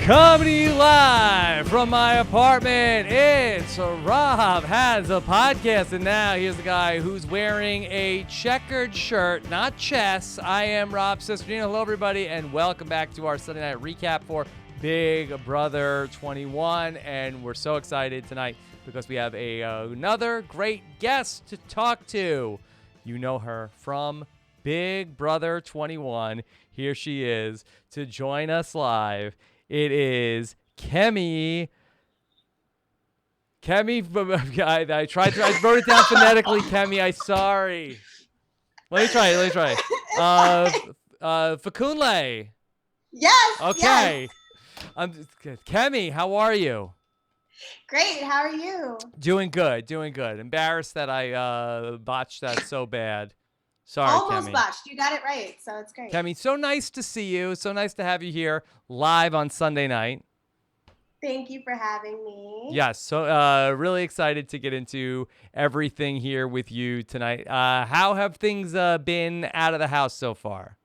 Coming to you live from my apartment, it's Rob Has a Podcast, and now here's the guy who's wearing a checkered shirt, not chess. I am Rob Cesternino. Hello, everybody, and welcome back to our Sunday night recap for Big Brother 21, and we're so excited tonight because we have another great guest to talk to. You know her from Big Brother 21. Here she is to join us live. It is Kemi. I wrote it down phonetically. Kemi, I'm sorry. Let me try. Fakunle. Yes. Okay. Yes. Kemi, how are you? Great. How are you? Doing good. Embarrassed that I botched that so bad. Sorry, Almost Kemi. botched. You got it right, so it's great. Kemi, so nice to see you. So nice to have you here live on Sunday night. Thank you for having me. Yes, so really excited to get into everything here with you tonight. How have things been out of the house so far?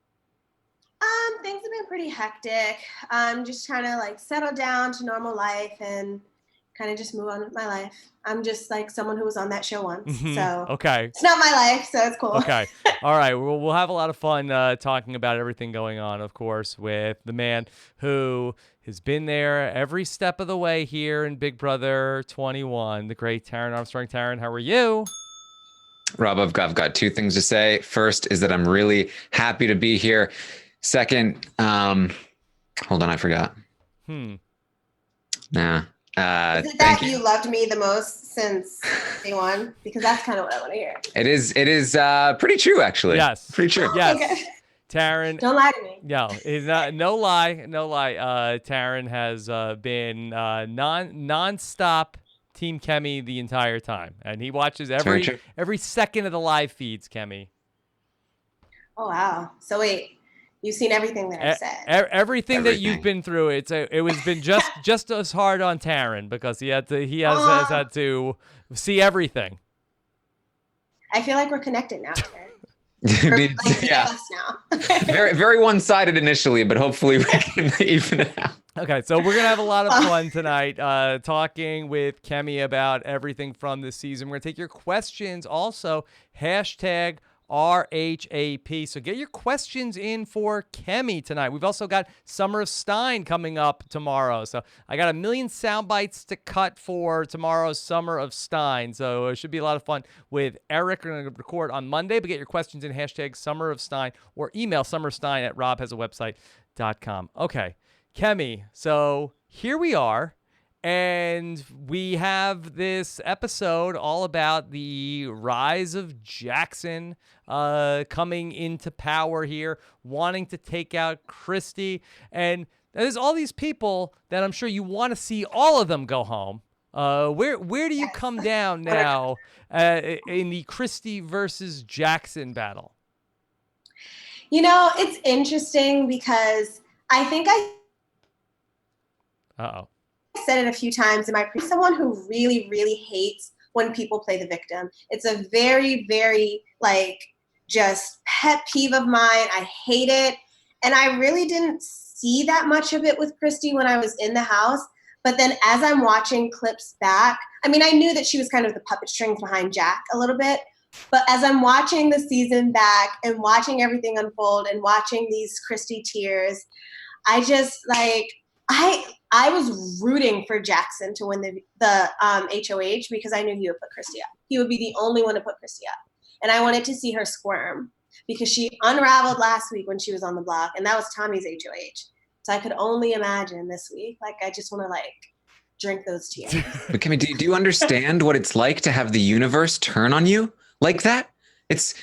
Things have been pretty hectic. Just trying to like settle down to normal life and kind of just move on with my life. I'm just like someone who was on that show once, so okay, it's not my life, so it's cool. Okay, all right. We'll have a lot of fun talking about everything going on, of course, with the man who has been there every step of the way here in Big Brother 21, the great Taran Armstrong. Taran, how are you? Rob, I've got two things to say. First is that I'm really happy to be here. Second, hold on, I forgot. Nah. Is it that you loved me the most since day one? Because that's kind of what I want to hear. It is pretty true, actually. Yes. Pretty true. Yes. Okay. Taran. Don't lie to me. No, it's not. No lie. Taran has been non-stop Team Kemi the entire time, and he watches every second of the live feeds. Kemi. Oh wow! So wait, you've seen everything that I've said. Everything that you've been through. It was been just as hard on Taran because he has had to see everything. I feel like we're connected now, Taran. Yeah. very, very one-sided initially, but hopefully we can even it out. Okay, so we're gonna have a lot of fun tonight, talking with Kemi about everything from this season. We're gonna take your questions, also hashtag RHAP. So get your questions in for Kemi tonight. We've also got Summer of Stein coming up tomorrow. So I got a million sound bites to cut for tomorrow's Summer of Stein. So it should be a lot of fun with Eric. We're going to record on Monday, but get your questions in hashtag Summer of Stein or email summerstein@robhasawebsite.com. Okay, Kemi. So here we are. And we have this episode all about the rise of Jackson coming into power here, wanting to take out Christie. And there's all these people that I'm sure you want to see all of them go home. Where do you come down now in the Christie versus Jackson battle? You know, it's interesting because I think Uh-oh. said it a few times in my someone who really, really hates when people play the victim. It's a very, very just pet peeve of mine. I hate it. And I really didn't see that much of it with Christie when I was in the house. But then as I'm watching clips back, I mean, I knew that she was kind of the puppet strings behind Jack a little bit. But as I'm watching the season back and watching everything unfold and watching these Christie tears, I just I was rooting for Jackson to win the HOH because I knew he would put Christie up. He would be the only one to put Christie up. And I wanted to see her squirm because she unraveled last week when she was on the block, and that was Tommy's HOH. So I could only imagine this week. I just want to drink those tears. But Kemi, do you understand what it's like to have the universe turn on you like that? It's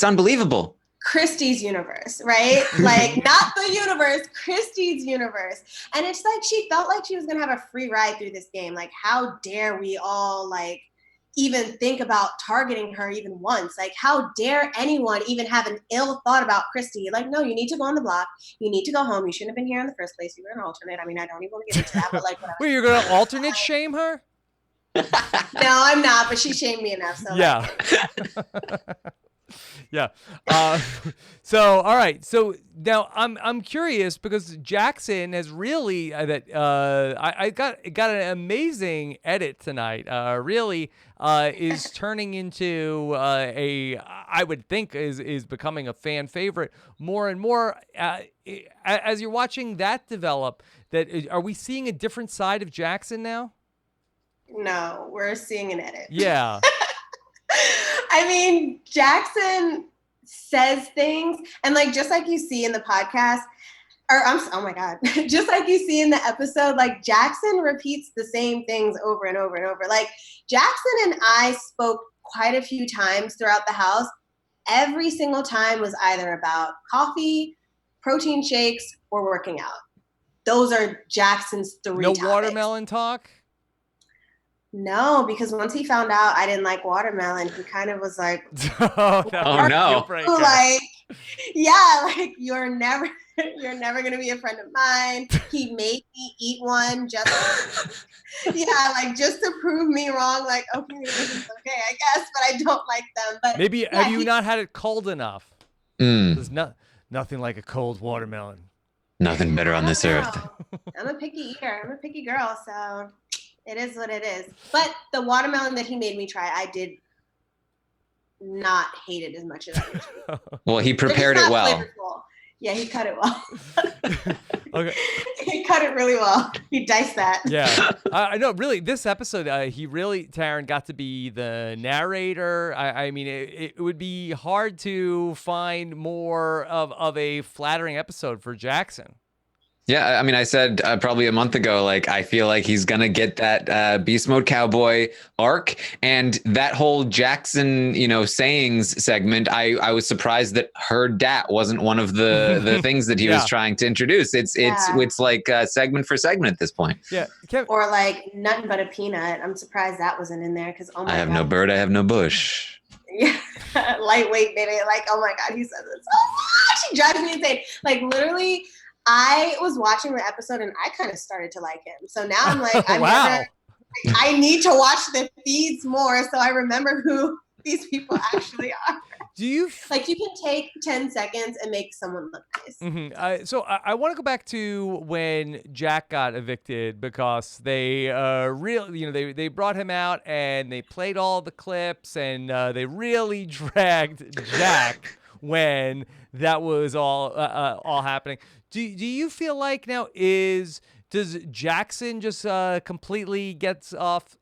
unbelievable. Christie's universe, right? Not the universe, Christie's universe. And it's she felt like she was going to have a free ride through this game. How dare we all even think about targeting her even once? How dare anyone even have an ill thought about Christie? No, you need to go on the block. You need to go home. You shouldn't have been here in the first place. You were an alternate. I mean, I don't even want to get into that, but whatever. Wait, you're going to alternate shame her? No, I'm not, but she shamed me enough. So yeah. Yeah. So all right. So now I'm curious because Jackson has really I got an amazing edit tonight. Really is turning into I would think is becoming a fan favorite more and more. As you're watching that develop, are we seeing a different side of Jackson now? No, we're seeing an edit. Yeah. I mean, Jackson says things, and like just like you see in the podcast, oh my god, just like you see in the episode, like Jackson repeats the same things over and over and over. Like Jackson and I spoke quite a few times throughout the house. Every single time was either about coffee, protein shakes, or working out. Those are Jackson's three topics. No watermelon talk? No, because once he found out I didn't like watermelon, he kind of was like, Oh, no. Like, yeah, like you're never gonna be a friend of mine. He made me eat one just just to prove me wrong. Like, okay, this is okay, I guess, but I don't like them. But maybe yeah, have you not had it cold enough? There's nothing like a cold watermelon. Nothing better on this earth. I'm a picky eater. I'm a picky girl, so it is what it is. But the watermelon that he made me try, I did not hate it as much as I usually. Well, he prepared it well. Flavorful. Yeah, he cut it well. Okay. He cut it really well. He diced that. Yeah. I know, really, this episode, he really, Taran, got to be the narrator. I mean, it would be hard to find more of a flattering episode for Jackson. Yeah, I mean, I said probably a month ago, like, I feel like he's going to get that Beast Mode Cowboy arc. And that whole Jackson, sayings segment, I was surprised that her dat wasn't one of the things that he was trying to introduce. It's like segment for segment at this point. Yeah. Or like nothing but a peanut. I'm surprised that wasn't in there because, oh my God. I have no bird, I have no bush. Yeah, lightweight, baby. Like, oh my God, he says it so much. He drives me insane. Like, literally, I was watching the episode and I kind of started to like him. So now I'm like, I need to watch the feeds more so I remember who these people actually are. Do you like you can take 10 seconds and make someone look nice? Mm-hmm. So I want to go back to when Jack got evicted because they they brought him out and they played all the clips and they really dragged Jack when that was all happening. Do you feel like now does Jackson just completely gets off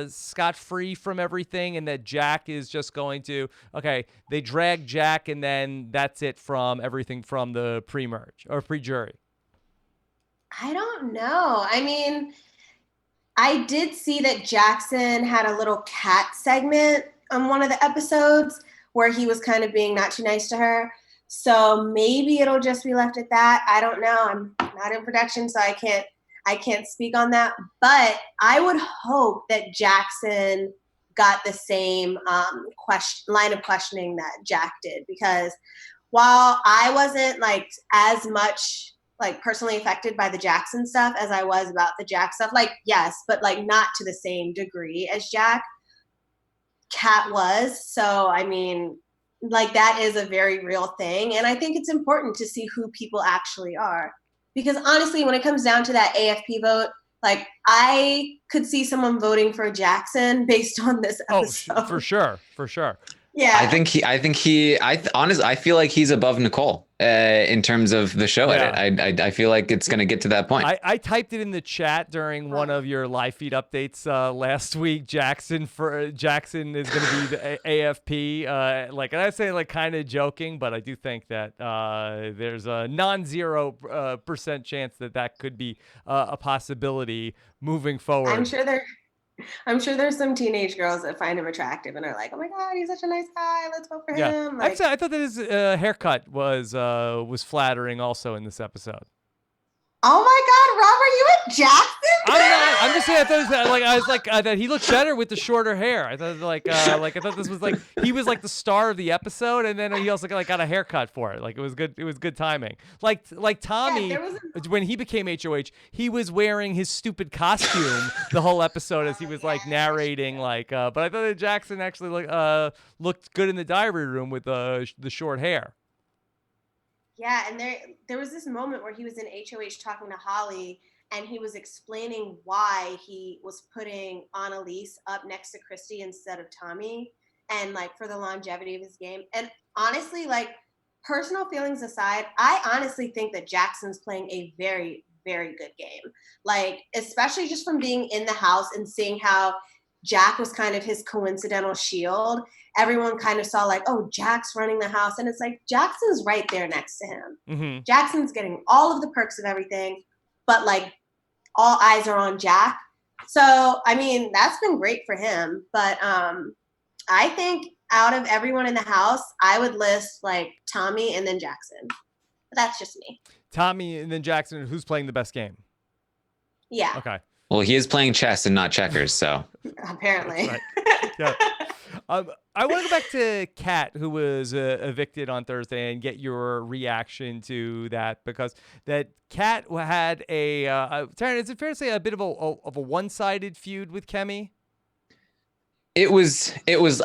scot-free from everything and that Jack is just going to, okay, they drag Jack and then that's it from everything from the pre-merge or pre-jury? I don't know. I mean, I did see that Jackson had a little cat segment on one of the episodes where he was kind of being not too nice to her. So maybe it'll just be left at that. I don't know. I'm not in production, so I can't speak on that. But I would hope that Jackson got the same line of questioning that Jack did, because while I wasn't like as much like personally affected by the Jackson stuff as I was about the Jack stuff, like yes, but like not to the same degree as Jack, Kat was. So I mean, like that is a very real thing. And I think it's important to see who people actually are. Because honestly, when it comes down to that AFP vote, like I could see someone voting for Jackson based on this episode. Oh, for sure. Yeah. Honestly, I feel like he's above Nicole in terms of the show edit. I feel like it's going to get to that point. I typed it in the chat during one of your live feed updates last week. Jackson is going to be the AFP. And I say like kind of joking, but I do think that there's a non-0% chance that could be a possibility moving forward. I'm sure there's some teenage girls that find him attractive and are like, "Oh my God, he's such a nice guy. Let's vote for him." Like, I thought that his haircut was flattering also in this episode. Oh my God, Rob, are you a Jackson? I'm not. I'm just saying. I was like that he looked better with the shorter hair. I thought I thought this was like he was like the star of the episode, and then he also got a haircut for it. Like it was good. It was good timing. Like Tommy, when he became HOH, he was wearing his stupid costume the whole episode as he was like narrating. But I thought that Jackson actually looked good in the diary room with the short hair. Yeah, and there was this moment where he was in HOH talking to Holly, and he was explaining why he was putting Annalise up next to Christie instead of Tommy, and like for the longevity of his game. And honestly, like personal feelings aside, I honestly think that Jackson's playing a very, very good game. Like, especially just from being in the house and seeing how Jack was kind of his coincidental shield. Everyone kind of saw like, oh, Jack's running the house. And it's like, Jackson's right there next to him. Mm-hmm. Jackson's getting all of the perks of everything, but like all eyes are on Jack. So, I mean, that's been great for him. But I think out of everyone in the house, I would list like Tommy and then Jackson. But that's just me. Tommy and then Jackson, who's playing the best game? Yeah. Okay. Well, he is playing chess and not checkers, so. Apparently. Right. Yeah. I want to go back to Kat, who was evicted on Thursday, and get your reaction to that, because that Kat had Taran, is it fair to say a bit of a one-sided feud with Kemi? It was,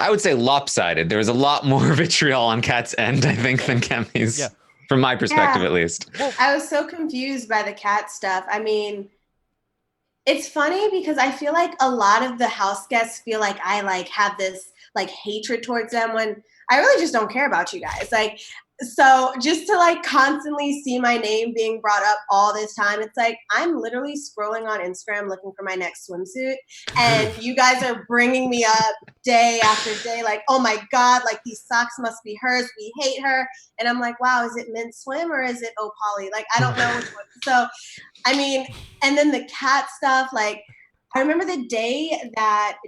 I would say, lopsided. There was a lot more vitriol on Kat's end, I think, than Kemi's, from my perspective, at least. Well, I was so confused by the Kat stuff. I mean, it's funny because I feel like a lot of the house guests feel like I like have this like hatred towards them when I really just don't care about you guys. Like, so just to like constantly see my name being brought up all this time, it's like I'm literally scrolling on Instagram looking for my next swimsuit, and you guys are bringing me up day after day like, oh my God, like these socks must be hers, we hate her. And I'm like, wow, is it Mint Swim or is it Opali? Like, I don't know which one. So I mean, and then the Kat stuff, like I remember the day that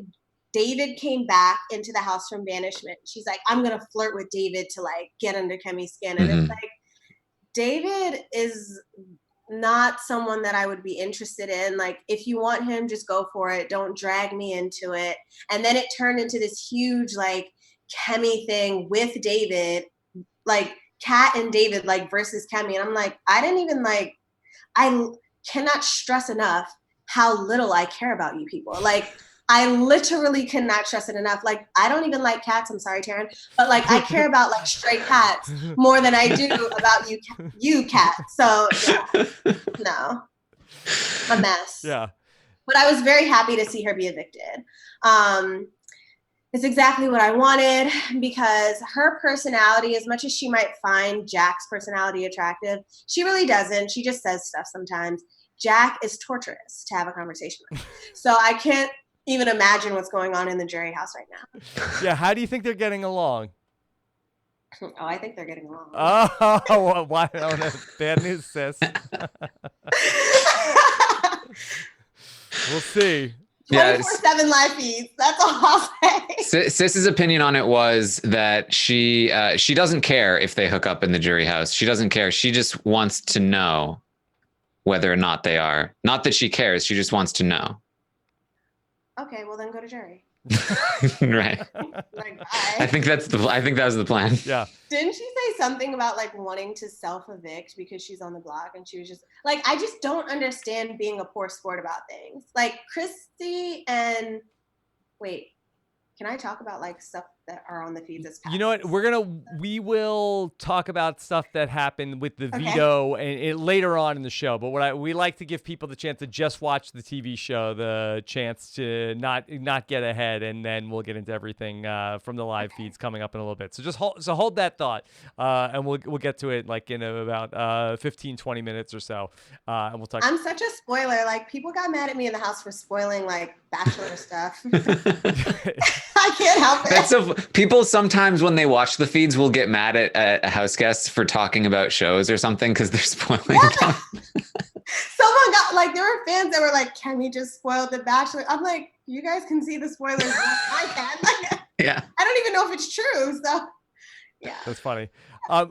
David came back into the house from banishment. She's like, I'm going to flirt with David to like get under Kemi's skin. And it's like, David is not someone that I would be interested in. Like, if you want him, just go for it. Don't drag me into it. And then it turned into this huge like Kemi thing with David, like Kat and David, like versus Kemi. And I'm like, I cannot stress enough how little I care about you people. Like, I literally cannot stress it enough. Like, I don't even like cats. I'm sorry, Taran. But like, I care about like stray cats more than I do about you cat. So yeah, no, a mess. Yeah. But I was very happy to see her be evicted. It's exactly what I wanted, because her personality, as much as she might find Jack's personality attractive, she really doesn't. She just says stuff sometimes. Jack is torturous to have a conversation with. So I can't even imagine what's going on in the jury house right now. Yeah, how do you think they're getting along? Oh, I think they're getting along. Oh, why? Oh, no. Bad news, sis. We'll see. 24/7 live feeds. That's all I'll say. Sis's opinion on it was that she doesn't care if they hook up in the jury house. She doesn't care. She just wants to know whether or not they are. Not that she cares. She just wants to know. Okay, well then go to jury. Right. Like, bye. I think that was the plan. Yeah. Didn't she say something about like wanting to self-evict because she's on the block, and she was just like, I just don't understand being a poor sport about things. Like Christie and can I talk about like stuff that are on the feeds as past? You know what? We will talk about stuff that happened with the veto and later on in the show. But we like to give people the chance to just watch the TV show, the chance to not get ahead, and then we'll get into everything from the live feeds coming up in a little bit. So just hold that thought, and we'll get to it like in about 15, 20 minutes or so, and we'll talk. I'm such a spoiler. Like, people got mad at me in the house for spoiling like Bachelor stuff. I can't help it. That's so. People sometimes when they watch the feeds will get mad at house guests for talking about shows or something because they're spoiling them. Someone got like, there were fans that were like, Kemi just spoiled The Bachelor. I'm like, you guys can see the spoilers. I can. Like, yeah. I don't even know if it's true. So Yeah. That's funny.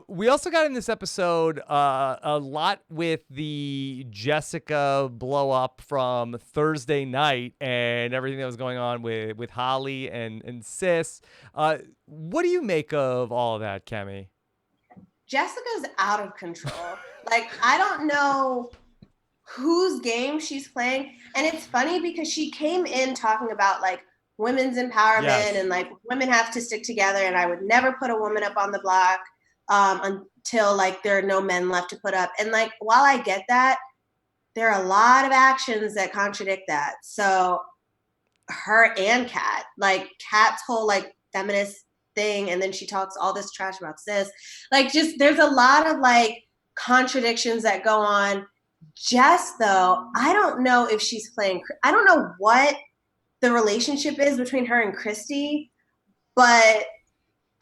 We also got in this episode a lot with the Jessica blow up from Thursday night and everything that was going on with Holly and Sis. What do you make of all of that, Kemi? Jessica's out of control. Like, I don't know whose game she's playing. And it's funny because she came in talking about like women's empowerment and like women have to stick together. And I would never put a woman up on the block until like there are no men left to put up. And like, while I get that, there are a lot of actions that contradict that. So her and Kat, like Kat's whole like feminist thing, and then she talks all this trash about Sis. Like, just there's a lot of like contradictions that go on. Jess, though, I don't know if she's playing. I don't know what the relationship is between her and Christie, but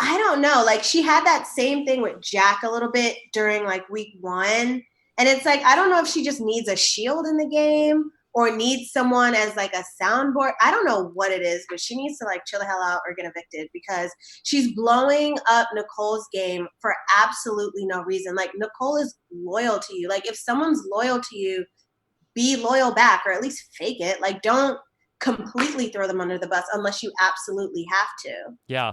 I don't know. Like, she had that same thing with Jack a little bit during like week 1. And it's like, I don't know if she just needs a shield in the game or needs someone as like a soundboard. I don't know what it is, but she needs to like chill the hell out or get evicted because she's blowing up Nicole's game for absolutely no reason. Like, Nicole is loyal to you. Like, if someone's loyal to you, be loyal back or at least fake it. Like, don't completely throw them under the bus unless you absolutely have to. Yeah.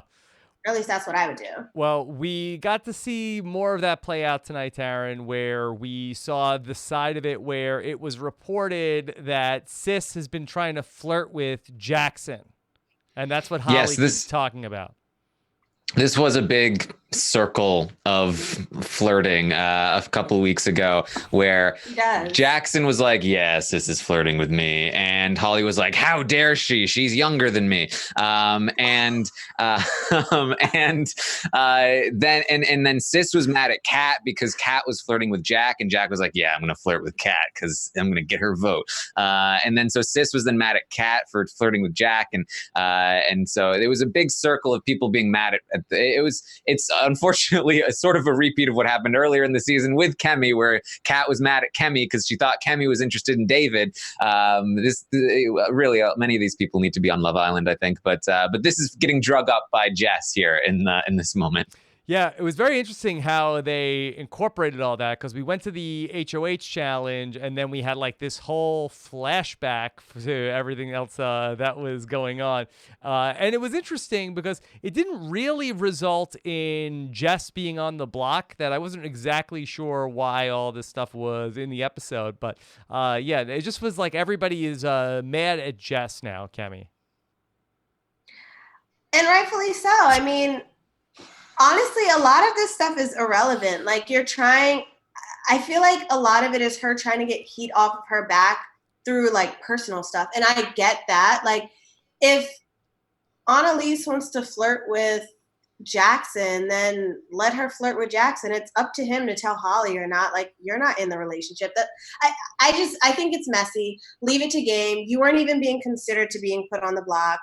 Or at least that's what I would do. Well, we got to see more of that play out tonight, Taran, where we saw the side of it where it was reported that Sis has been trying to flirt with Jackson. And that's what Holly keeps talking about. This was a big circle of flirting a couple of weeks ago where Jackson was like, yes, this is flirting with me. And Holly was like, how dare she? She's younger than me. Then Sis was mad at Kat because Kat was flirting with Jack. And Jack was like, yeah, I'm going to flirt with Kat because I'm going to get her vote. And then so Sis was then mad at Kat for flirting with Jack. And so it was a big circle of people being mad at it's unfortunately a sort of a repeat of what happened earlier in the season with Kemi, where Kat was mad at Kemi because she thought Kemi was interested in David. Really, many of these people need to be on Love Island, I think. But this is getting drug up by Jess here in this moment. Yeah, it was very interesting how they incorporated all that because we went to the HOH challenge and then we had like this whole flashback to everything else that was going on. And it was interesting because it didn't really result in Jess being on the block. That I wasn't exactly sure why all this stuff was in the episode. But yeah, it just was like everybody is mad at Jess now, Kemi. And rightfully so. I mean, honestly, a lot of this stuff is irrelevant. Like, I feel like a lot of it is her trying to get heat off of her back through like personal stuff. And I get that. Like, if Annalise wants to flirt with Jackson, then let her flirt with Jackson. It's up to him to tell Holly or not. Like, you're not in the relationship. I think it's messy. Leave it to game. You weren't even being considered to being put on the block.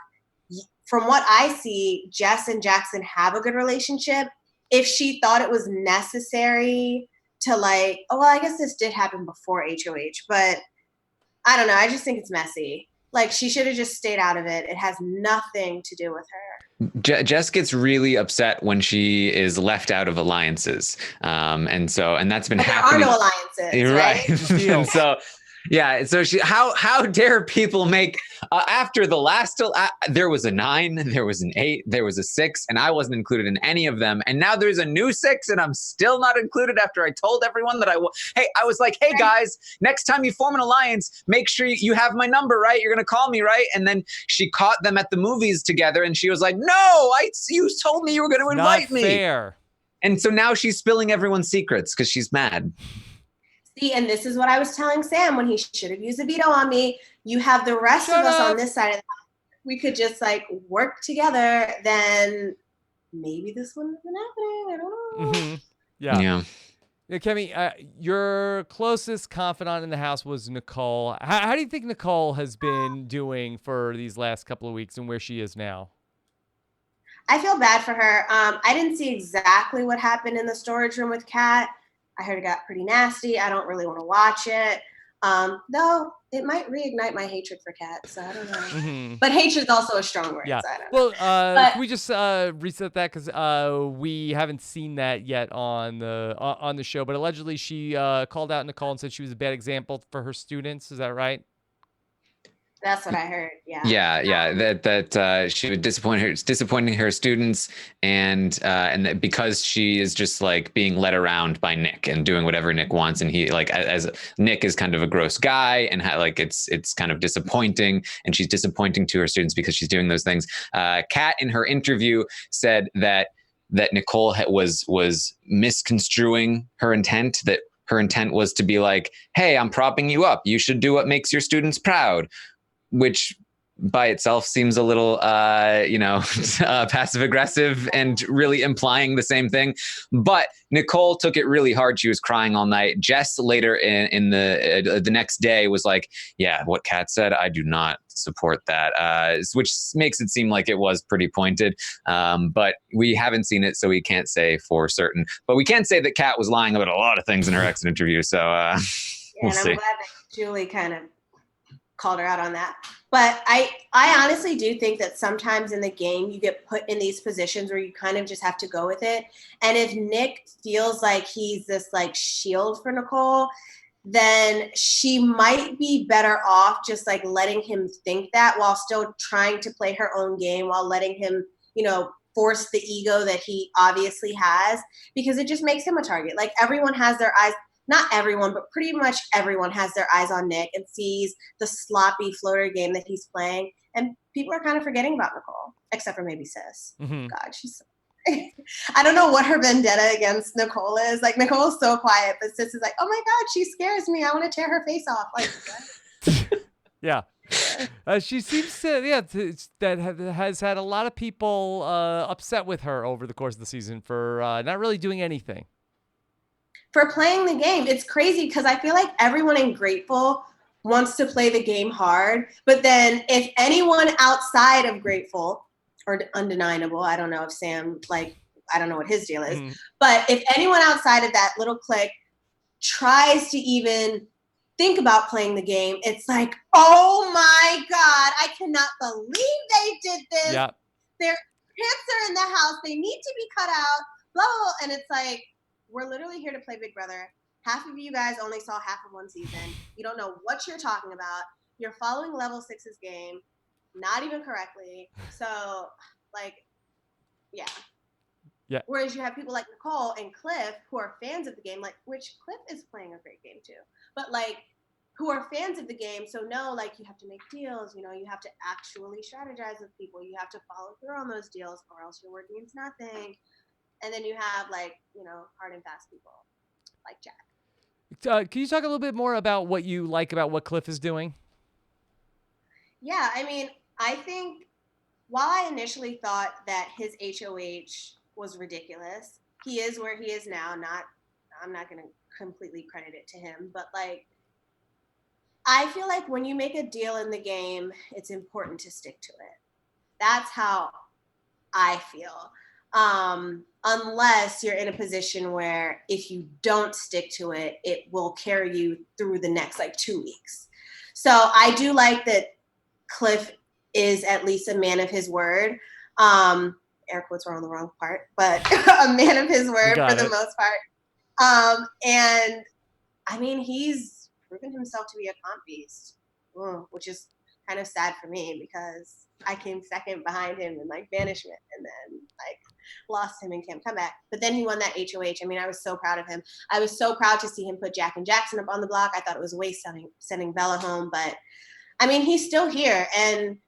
From what I see, Jess and Jackson have a good relationship. If she thought it was necessary to like, oh, well, I guess this did happen before HOH, but I don't know. I just think it's messy. Like, she should have just stayed out of it. It has nothing to do with her. Jess gets really upset when she is left out of alliances. And that's been happening. There are no alliances, right? And so, yeah. So how dare people make after the last, there was a 9, there was an 8, there was a 6, and I wasn't included in any of them. And now there's a new 6 and I'm still not included after I told everyone that I was like, hey guys, next time you form an alliance, make sure you have my number, right? You're going to call me, right? And then she caught them at the movies together and she was like, no, you told me you were going to invite me. Not fair. And so now she's spilling everyone's secrets because she's mad. See, and this is what I was telling Sam when he should have used a veto on me. You have the rest of us on this side of the house. We could just like work together. Then maybe this wouldn't have been happening. I don't know. Mm-hmm. Yeah. Kemi, your closest confidant in the house was Nicole. How do you think Nicole has been doing for these last couple of weeks and where she is now? I feel bad for her. I didn't see exactly what happened in the storage room with Kat. I heard it got pretty nasty. I don't really want to watch it. Though it might reignite my hatred for cats, so I don't know. Mm-hmm. But hatred is also a strong word, Yeah. so I don't know. Well, can we just reset that because we haven't seen that yet on the show? But allegedly, she called out Nicole and said she was a bad example for her students. Is that right? That's what I heard. Yeah. Yeah. That she would disappointing her students, and that because she is just like being led around by Nick and doing whatever Nick wants, and he like as Nick is kind of a gross guy, and like it's kind of disappointing, and she's disappointing to her students because she's doing those things. Kat in her interview said that Nicole was misconstruing her intent. That her intent was to be like, "Hey, I'm propping you up. You should do what makes your students proud." Which by itself seems a little, passive aggressive and really implying the same thing. But Nicole took it really hard. She was crying all night. Jess later in the next day was like, yeah, what Kat said, I do not support that, which makes it seem like it was pretty pointed. But we haven't seen it, so we can't say for certain. But we can say that Kat was lying about a lot of things in her exit interview. So we'll see. I'm glad that Julie kind of called her out on that. But I honestly do think that sometimes in the game you get put in these positions where you kind of just have to go with it. And if Nick feels like he's this like shield for Nicole, then she might be better off just like letting him think that while still trying to play her own game, while letting him, force the ego that he obviously has, because it just makes him a target. Like everyone has their eyes. Not everyone, but pretty much everyone has their eyes on Nick and sees the sloppy floater game that he's playing. And people are kind of forgetting about Nicole, except for maybe Sis. Mm-hmm. God, she's I don't know what her vendetta against Nicole is. Like, Nicole's so quiet, but Sis is like, oh my God, she scares me. I want to tear her face off. Like, what? Yeah. She seems to, has had a lot of people upset with her over the course of the season for not really doing anything. For playing the game. It's crazy because I feel like everyone in Grateful wants to play the game hard, but then if anyone outside of Grateful or Undeniable, I don't know if Sam, like, I don't know what his deal is, but if anyone outside of that little clique tries to even think about playing the game, it's like, oh my God, I cannot believe they did this. Yeah. Their pants are in the house. They need to be cut out, blah, blah, blah. And it's like, we're literally here to play Big Brother. Half of you guys only saw half of one season. You don't know what you're talking about. You're following Level 6's game, not even correctly. So, like, yeah. Yeah. Whereas you have people like Nicole and Cliff who are fans of the game, like, which Cliff is playing a great game too. But, like, who are fans of the game, so no, like, you have to make deals, you have to actually strategize with people. You have to follow through on those deals or else your word means nothing. And then you have, like, hard and fast people like Jack. Can you talk a little bit more about what you like about what Cliff is doing? Yeah, I mean, I think while I initially thought that his HOH was ridiculous, he is where he is now. I'm not going to completely credit it to him, but, like, I feel like when you make a deal in the game, it's important to stick to it. That's how I feel. Unless you're in a position where if you don't stick to it, it will carry you through the next, like, 2 weeks. So I do like that Cliff is at least a man of his word. Air quotes were on the wrong part, but a man of his word for the most part. And I mean, he's proven himself to be a comp beast, which is kind of sad for me because I came second behind him in, like, banishment and then, like, lost him in Camp Comeback. But then he won that HOH. I mean, I was so proud of him. I was so proud to see him put Jack and Jackson up on the block. I thought it was a waste sending Bella home. But, I mean, he's still here. And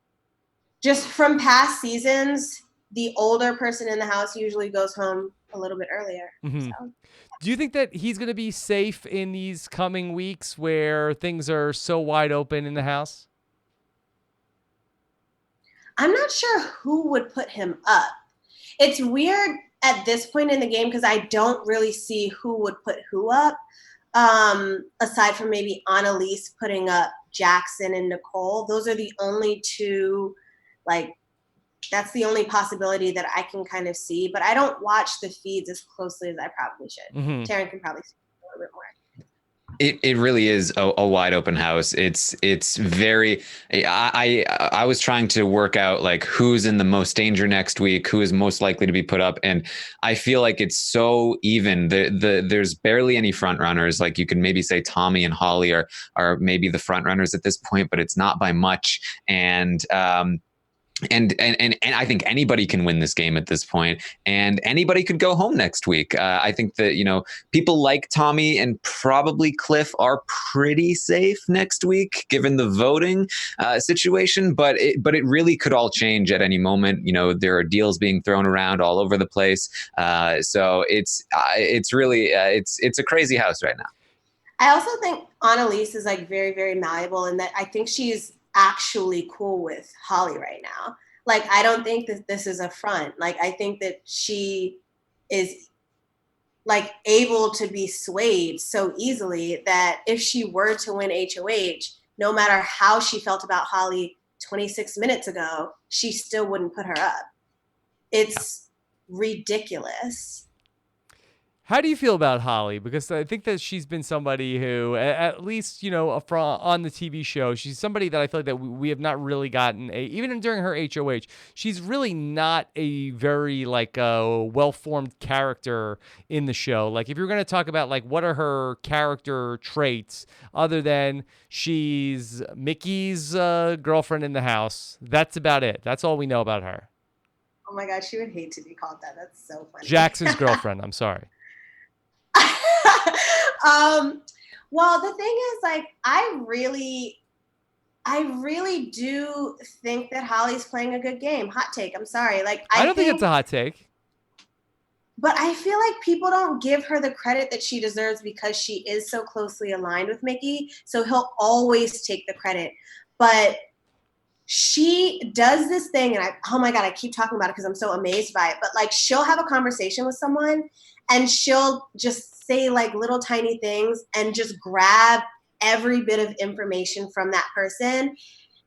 just from past seasons, the older person in the house usually goes home a little bit earlier. Mm-hmm. So. Do you think that he's going to be safe in these coming weeks where things are so wide open in the house? I'm not sure who would put him up. It's weird at this point in the game because I don't really see who would put who up, aside from maybe Annalise putting up Jackson and Nicole. Those are the only two, like, that's the only possibility that I can kind of see. But I don't watch the feeds as closely as I probably should. Mm-hmm. Taran can probably see a little bit more. It really is a wide open house. It's very. I was trying to work out like who's in the most danger next week, who is most likely to be put up, and I feel like it's so even. There's barely any front runners. Like you could maybe say Tommy and Holly are maybe the front runners at this point, but it's not by much. And I think anybody can win this game at this point, and anybody could go home next week. I think that people like Tommy and probably Cliff are pretty safe next week given the voting situation. But it really could all change at any moment. There are deals being thrown around all over the place, so it's really it's a crazy house right now. I also think Annalise is like very, very malleable in that I think she's actually cool with Holly right now. Like, I don't think that this is a front. Like, I think that she is like able to be swayed so easily that if she were to win HOH, no matter how she felt about Holly 26 minutes ago, she still wouldn't put her up. It's ridiculous. How do you feel about Holly? Because I think that she's been somebody who, at least, on the TV show, she's somebody that I feel like that we have not really gotten even during her HOH, she's really not a very well-formed character in the show. Like if you're going to talk about like what are her character traits other than she's Mickey's girlfriend in the house, that's about it. That's all we know about her. Oh my God, she would hate to be called that. That's so funny. Jackson's girlfriend. I'm sorry. Well, the thing is, like, I really do think that Holly's playing a good game. Hot take. I'm sorry. Like, I don't think it's a hot take. But I feel like people don't give her the credit that she deserves because she is so closely aligned with Mickey. So he'll always take the credit. But she does this thing, and oh my God, I keep talking about it because I'm so amazed by it. But like, she'll have a conversation with someone and she'll just say like little tiny things and just grab every bit of information from that person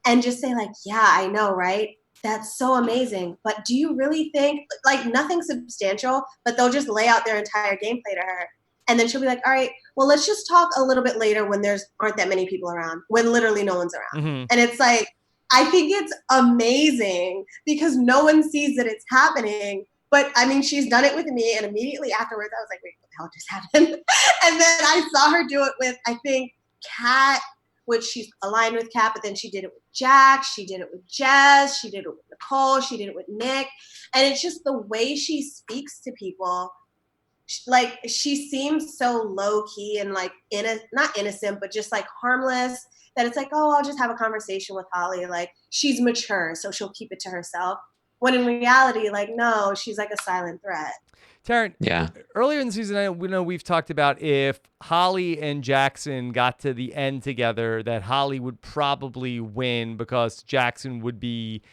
and just say like, yeah, I know, right? That's so amazing. But do you really think, like, nothing substantial, but they'll just lay out their entire gameplay to her. And then she'll be like, all right, well, let's just talk a little bit later when aren't that many people around, when literally no one's around. Mm-hmm. And it's like, I think it's amazing because no one sees that it's happening. But I mean, she's done it with me. And immediately afterwards, I was like, wait, what the hell just happened? And then I saw her do it with, I think, Kat, which she's aligned with Kat, but then she did it with Jack. She did it with Jess. She did it with Nicole. She did it with Nick. And it's just the way she speaks to people. Like, she seems so low key and like, not innocent, but just like harmless, that it's like, oh, I'll just have a conversation with Holly. Like, she's mature, so she'll keep it to herself. When in reality, like, no, she's like a silent threat. Taran, yeah. Earlier in the season, we've talked about if Holly and Jackson got to the end together, that Holly would probably win because Jackson would be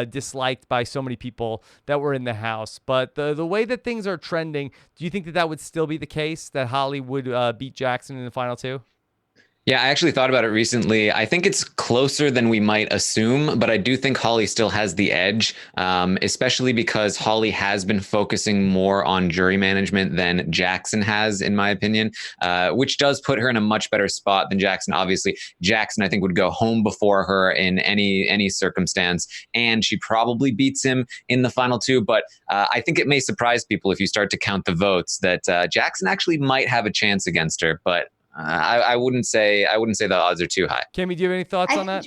disliked by so many people that were in the house. But the way that things are trending, do you think that would still be the case, that Holly would beat Jackson in the final two? Yeah, I actually thought about it recently. I think it's closer than we might assume, but I do think Holly still has the edge, especially because Holly has been focusing more on jury management than Jackson has, in my opinion, which does put her in a much better spot than Jackson. Obviously, Jackson, I think, would go home before her in any circumstance, and she probably beats him in the final two. But I think it may surprise people if you start to count the votes that Jackson actually might have a chance against her, but I wouldn't say the odds are too high. Kemi, do you have any thoughts on that?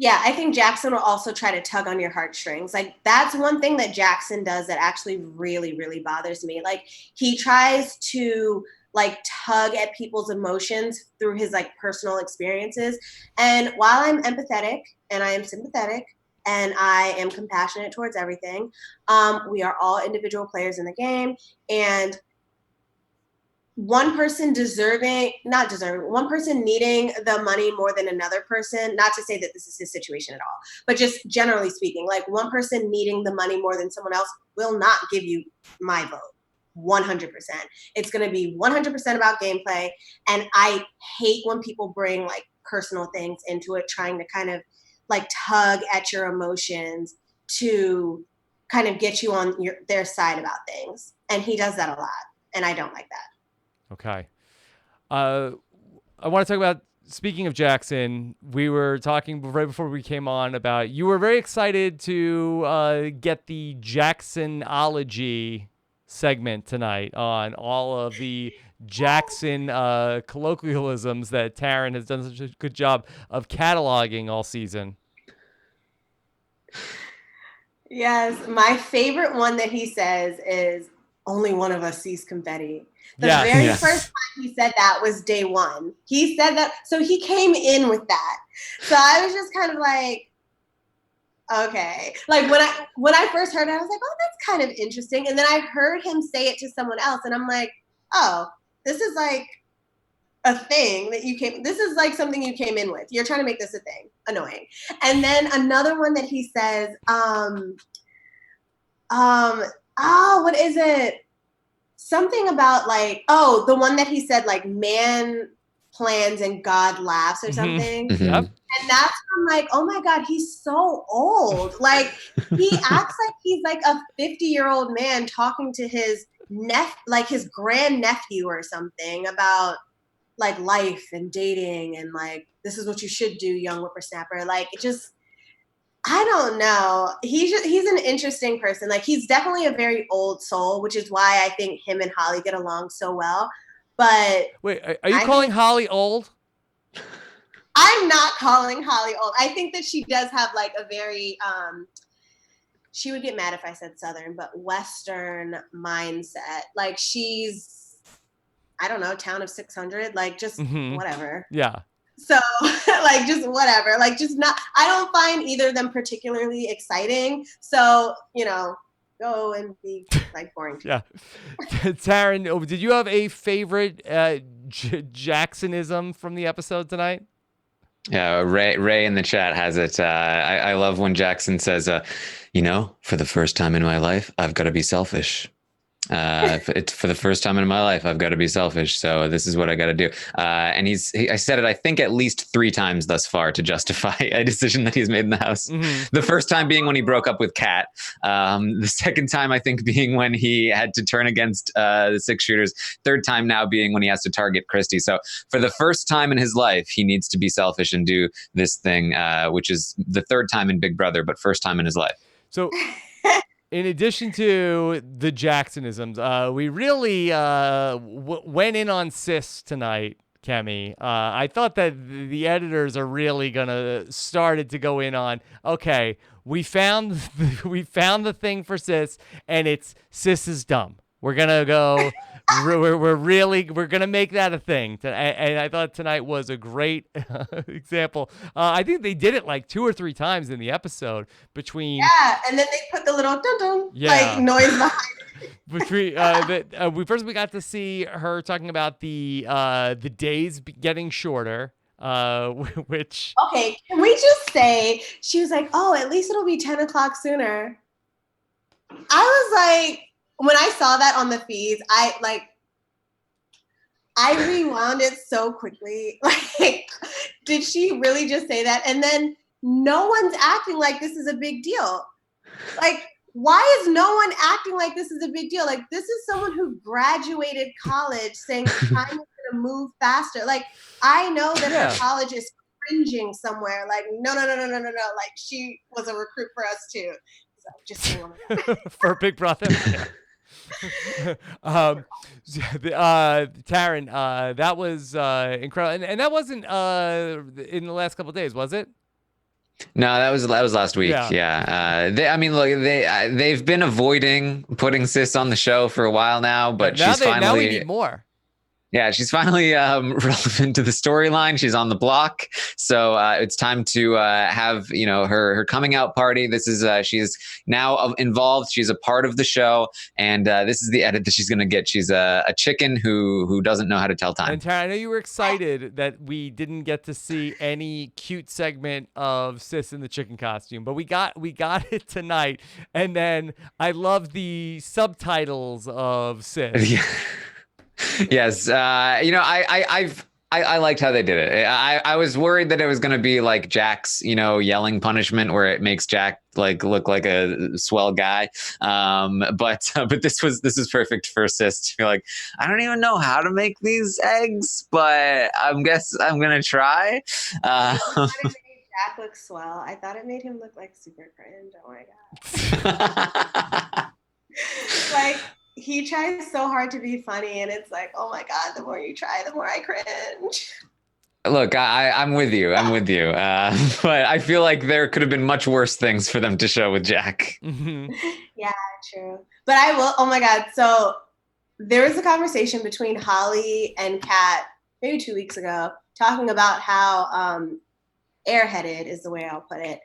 I think Jackson will also try to tug on your heartstrings. Like, that's one thing that Jackson does that actually really, really bothers me. Like, he tries to like tug at people's emotions through his like personal experiences. And while I'm empathetic and I am sympathetic and I am compassionate towards everything, we are all individual players in the game, and one person one person needing the money more than another person, not to say that this is his situation at all, but just generally speaking, like, one person needing the money more than someone else will not give you my vote. 100%. It's going to be 100% about gameplay. And I hate when people bring like personal things into it, trying to kind of like tug at your emotions to kind of get you on their side about things. And he does that a lot. And I don't like that. Okay. I want to talk about, speaking of Jackson, we were talking right before we came on about, you were very excited to get the Jackson-ology segment tonight on all of the Jackson colloquialisms that Taran has done such a good job of cataloging all season. Yes, my favorite one that he says is, "Only one of us sees confetti." The Yes. very Yes. first time he said that was day one. He said that, so he came in with that. So I was just kind of like, okay. Like when I first heard it, I was like, oh, that's kind of interesting. And then I heard him say it to someone else, and I'm like, oh, this is like a thing that this is like something you came in with. You're trying to make this a thing. Annoying. And then another one that he says, what is it? Something about like, the one that he said, like, man plans and God laughs or something. Mhm. Yep. And that's when I'm like, oh my God, he's so old. Like, he acts like he's like a 50-year-old man talking to his his grandnephew or something about like life and dating and like, this is what you should do, young whippersnapper. Like, it just, I don't know. He's an interesting person. Like, he's definitely a very old soul, which is why I think him and Holly get along so well. But Wait, are you calling Holly old? I'm not calling Holly old. I think that she does have like a very, she would get mad if I said Southern, but Western mindset. Like, she's, I don't know, town of 600, like just whatever. Yeah. So like, just whatever, like, just not, I don't find either of them particularly exciting. So, go and be like boring. Yeah. Taran, did you have a favorite Jackson-ism from the episode tonight? Yeah, Ray in the chat has it. I love when Jackson says, for the first time in my life, I've got to be selfish. For the first time in my life, I've got to be selfish. So this is what I got to do. And I said it, I think, at least 3 times thus far to justify a decision that he's made in the house. Mm-hmm. The first time being when he broke up with Kat. The second time, I think, being when he had to turn against the 6-shooters. Third time now being when he has to target Christie. So for the first time in his life, he needs to be selfish and do this thing, which is the third time in Big Brother, but first time in his life. So in addition to the Jackson-isms, we really went in on cis tonight, Kemi. I thought that the editors are really gonna started to go in on, okay, we found the thing for cis, and it's cis is dumb. We're gonna go. we're gonna make that a thing. And I thought tonight was a great example. I think they did it like 2 or 3 times in the episode between. Yeah, and then they put the little dun-dun, like, noise behind it. Between we got to see her talking about the days getting shorter. Which, okay, can we just say she was like, oh, at least it'll be 10 o'clock sooner. I was like, when I saw that on the feeds, I rewound it so quickly. Like, did she really just say that? And then no one's acting like this is a big deal. Like, why is no one acting like this is a big deal? Like, this is someone who graduated college saying time is going to move faster. Like, I know that her college is cringing somewhere. Like, no. Like, she was a recruit for us too. So just saying. For Big Brother. Taran, that was incredible, and that wasn't in the last couple of days, was it? No, that was last week. Yeah. They've been avoiding putting sis on the show for a while now, but now we need more. Yeah, she's finally relevant to the storyline. She's on the block, so it's time to have her coming out party. This is she's now involved. She's a part of the show, and this is the edit that she's going to get. She's a chicken who doesn't know how to tell time. And Taran, I know you were excited that we didn't get to see any cute segment of sis in the chicken costume, but we got it tonight. And then I love the subtitles of sis. Yeah. Yes, I liked how they did it. I was worried that it was going to be like Jack's, yelling punishment where it makes Jack like look like a swell guy. But this is perfect for Sis to be like, I don't even know how to make these eggs, but I'm going to try. I thought it made Jack look swell. I thought it made him look like super cringe. Oh my God. Like, he tries so hard to be funny, and it's like, oh my God, the more you try, the more I cringe. Look, I'm with you. But I feel like there could have been much worse things for them to show with Jack. Yeah, true. But I will, oh my God. So there was a conversation between Holly and Kat maybe 2 weeks ago talking about how airheaded is the way I'll put it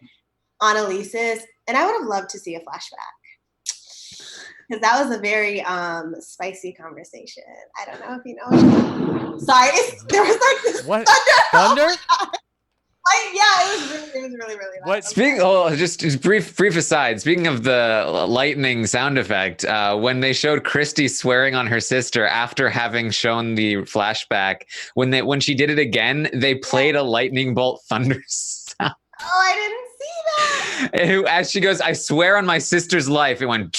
on Elise's. And I would have loved to see a flashback. Because that was a very spicy conversation. I don't know if you know. Sorry, there was like this thunder. Yeah, it was really loud. What? Just brief aside. Speaking of the lightning sound effect, when they showed Christie swearing on her sister after having shown the flashback, when she did it again, they played a lightning bolt thunder sound. Oh, I didn't see that. As she goes, I swear on my sister's life, it went.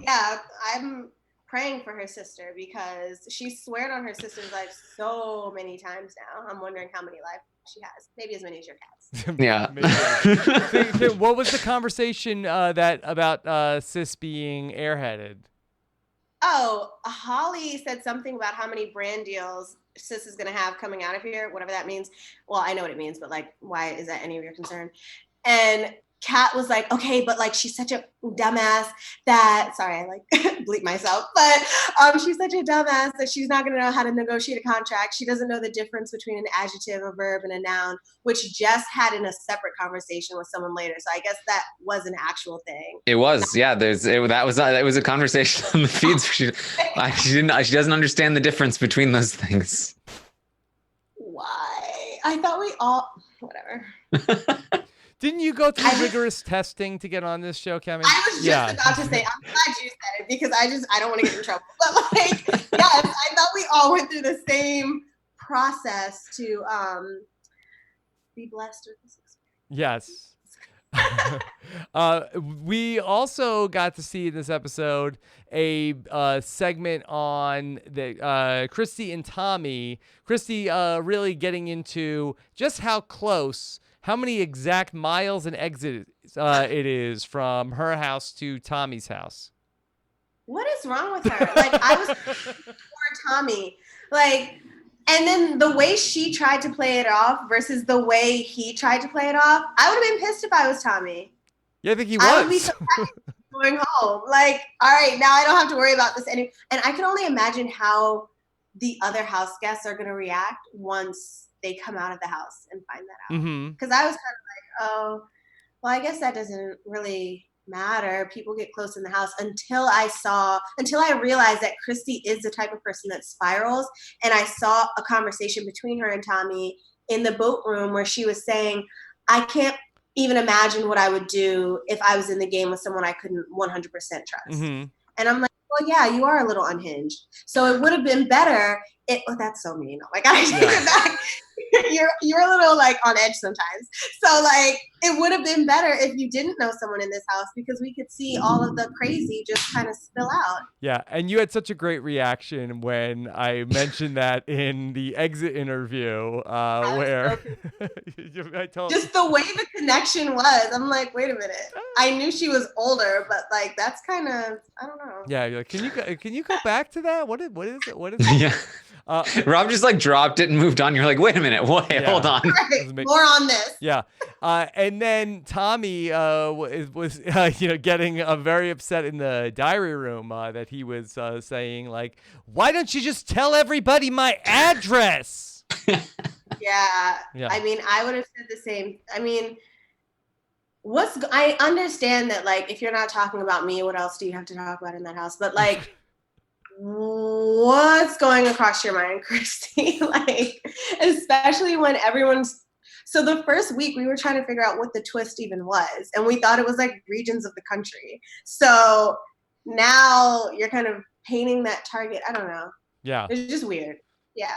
Yeah, I'm praying for her sister because she sweared on her sister's life so many times now. I'm wondering how many lives she has. Maybe as many as your cats. Yeah. What was the conversation about Sis being airheaded? Oh, Holly said something about how many brand deals Sis is going to have coming out of here, whatever that means. Well, I know what it means, but like, why is that any of your concern? And Kat was like, okay, but like, she's such a dumbass that, sorry, I like bleep myself, but she's such a dumbass that she's not going to know how to negotiate a contract. She doesn't know the difference between an adjective, a verb, and a noun, which Jess had in a separate conversation with someone later. So I guess that was an actual thing. It was, yeah. That was a conversation on the feeds. She doesn't understand the difference between those things. Why? I thought we all, whatever. Didn't you go through rigorous testing to get on this show, Kemi? I was just about to say, I'm glad you said it because I don't want to get in trouble. But like, yes, I thought we all went through the same process to be blessed with this experience. Yes. We also got to see in this episode a segment on the Christie and Tommy. Christie really getting into just how many exact miles and exits it is from her house to Tommy's house. What is wrong with her? Like, I was for Tommy. Like, and then the way she tried to play it off versus the way he tried to play it off, I would have been pissed if I was Tommy. Yeah, I think he was. I would be so happy going home. Like, all right, now I don't have to worry about this anymore. And I can only imagine how the other house guests are going to react once they come out of the house and find that out. Because I was kind of like, oh, well, I guess that doesn't really matter. People get close in the house until I realized that Christie is the type of person that spirals. And I saw a conversation between her and Tommy in the boat room where she was saying, I can't even imagine what I would do if I was in the game with someone I couldn't 100% trust. And I'm like, well, yeah, you are a little unhinged. So it would have been better. That's so mean. Like, I take it back. You're a little like on edge sometimes. So like, it would have been better if you didn't know someone in this house because we could see all of the crazy just kind of spill out. Yeah, and you had such a great reaction when I mentioned that in the exit interview, where I told just the way the connection was. I'm like, wait a minute. I knew she was older, but like that's kind of, I don't know. Yeah, you're like, can you go back to that? What is it? Yeah. Rob just like dropped it and moved on. You're like, wait a minute, hold on. Right. More on this. Yeah, and then Tommy was getting very upset in the diary room that he was saying like, why don't you just tell everybody my address? Yeah. I mean, I would have said the same. I mean, I understand that like if you're not talking about me, what else do you have to talk about in that house? But like. What's going across your mind, Christie? Like, especially when so the first week we were trying to figure out what the twist even was. And we thought it was like regions of the country. So now you're kind of painting that target. I don't know. Yeah. It was just weird. Yeah.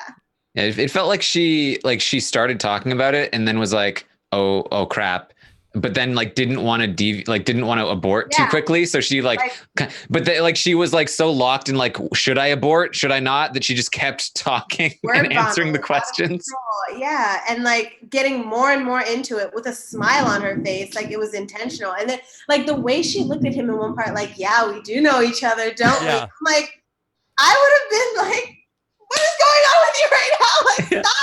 Yeah, it felt like she started talking about it and then was like, oh crap. But then like didn't want to abort too quickly. So she she was like so locked in like, should I abort? Should I not? That she just kept talking and answering the questions. Yeah. And like getting more and more into it with a smile on her face. Like it was intentional. And then like the way she looked at him in one part, like, yeah, we do know each other, don't we? I'm like, I would have been like, what is going on with you right now? Like, stop.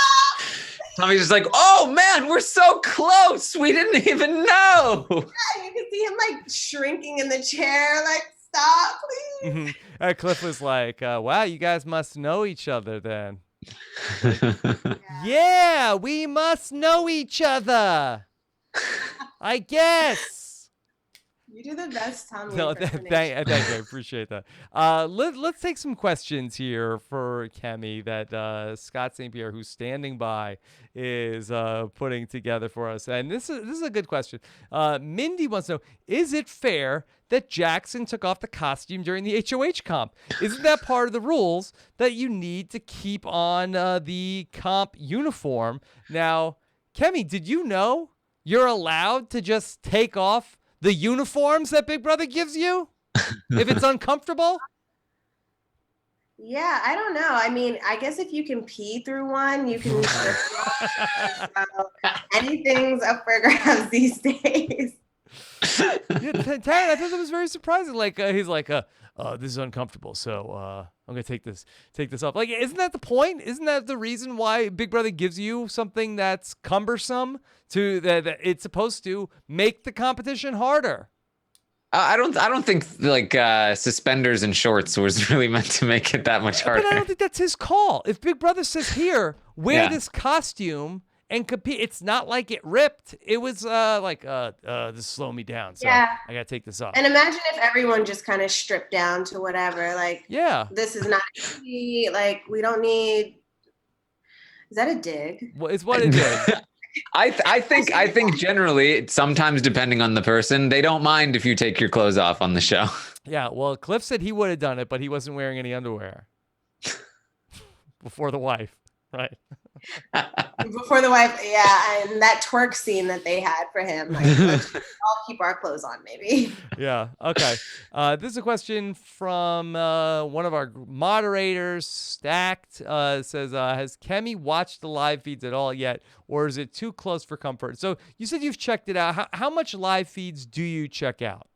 Tommy's just like, oh man, we're so close. We didn't even know. Yeah, you can see him like shrinking in the chair. Like, stop, please. Mm-hmm. Cliff was like, wow, you guys must know each other then. Yeah, we must know each other. I guess. You do the best, Tommy. No, thank you. I appreciate that. Let's take some questions here for Kemi that Scott St. Pierre, who's standing by, is putting together for us. And this is a good question. Mindy wants to know, is it fair that Jackson took off the costume during the HOH comp? Isn't that part of the rules that you need to keep on the comp uniform? Now, Kemi, did you know you're allowed to just take off the uniforms that Big Brother gives you if it's uncomfortable? Yeah, I don't know. I mean, I guess if you can pee through one, you can. Anything's up for grabs these days. Yeah, Taran, I thought that was very surprising. Like he's like, this is uncomfortable, so I'm gonna take this off. Like, isn't that the point? Isn't that the reason why Big Brother gives you something that's cumbersome that it's supposed to make the competition harder? I don't think like suspenders and shorts was really meant to make it that much harder. But I don't think that's his call. If Big Brother says, here, wear this costume and compete, it's not like it ripped. It was this is slowing me down, so I gotta take this off. And imagine if everyone just kind of stripped down to whatever. Like, this is not easy. Like, we don't need. Is that a dig? Well, it's what it is. I think generally, sometimes depending on the person, they don't mind if you take your clothes off on the show. Yeah, well, Cliff said he would have done it, but he wasn't wearing any underwear before the wife, right? Before the wife, yeah, and that twerk scene that they had for him. Like, let's all keep our clothes on, maybe. Yeah, okay. This is a question from one of our moderators, Stacked. Says, has Kemi watched the live feeds at all yet, or is it too close for comfort? So you said you've checked it out. How much live feeds do you check out?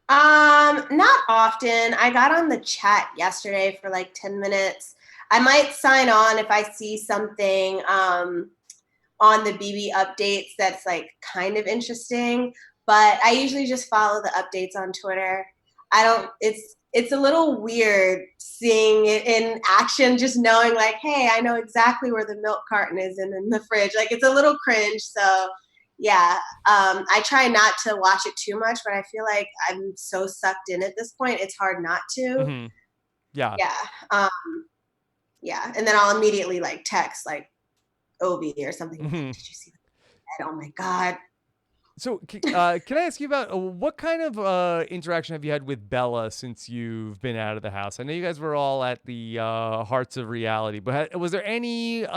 Not often. I got on the chat yesterday for like 10 minutes. I might sign on if I see something on the BB updates that's like kind of interesting, but I usually just follow the updates on Twitter. It's a little weird seeing it in action, just knowing like, hey, I know exactly where the milk carton is in the fridge. Like, it's a little cringe. So yeah, I try not to watch it too much, but I feel like I'm so sucked in at this point, it's hard not to. Mm-hmm. Yeah. Yeah. Yeah, and then I'll immediately like text like Obi or something. Mm-hmm. Did you see that? Oh my God. So can I ask you about what kind of interaction have you had with Bella since you've been out of the house? I know you guys were all at the Hearts of Reality, but was there any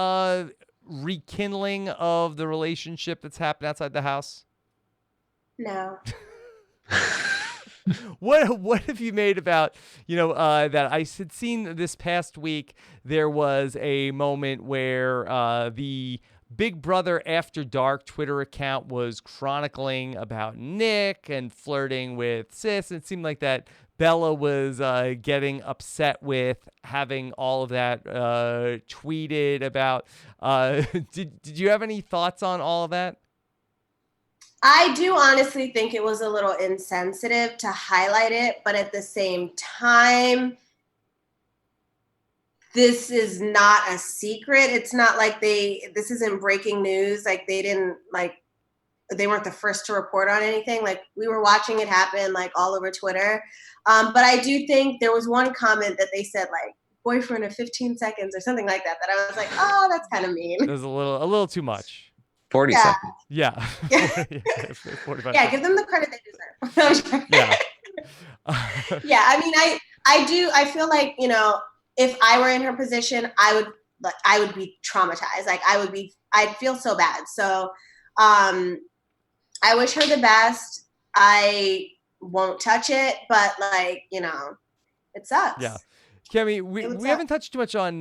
rekindling of the relationship that's happened outside the house? No. What have you made about, that I had seen this past week, there was a moment where the Big Brother After Dark Twitter account was chronicling about Nick and flirting with Sis. It seemed like that Bella was getting upset with having all of that tweeted about. Did you have any thoughts on all of that? I do honestly think it was a little insensitive to highlight it, but at the same time, this is not a secret. It's not like this isn't breaking news. Like, they weren't the first to report on anything. Like, we were watching it happen like all over Twitter. But I do think there was one comment that they said like boyfriend of 15 seconds or something like that I was like, oh, that's kind of mean. It was a little too much. 40 seconds. Yeah. 45 yeah, give them the credit they deserve. Yeah. Yeah, I mean, I feel like, if I were in her position, I would be traumatized. Like I'd feel so bad. So I wish her the best. I won't touch it, but like, it sucks. Yeah. Kemi, we haven't touched too much on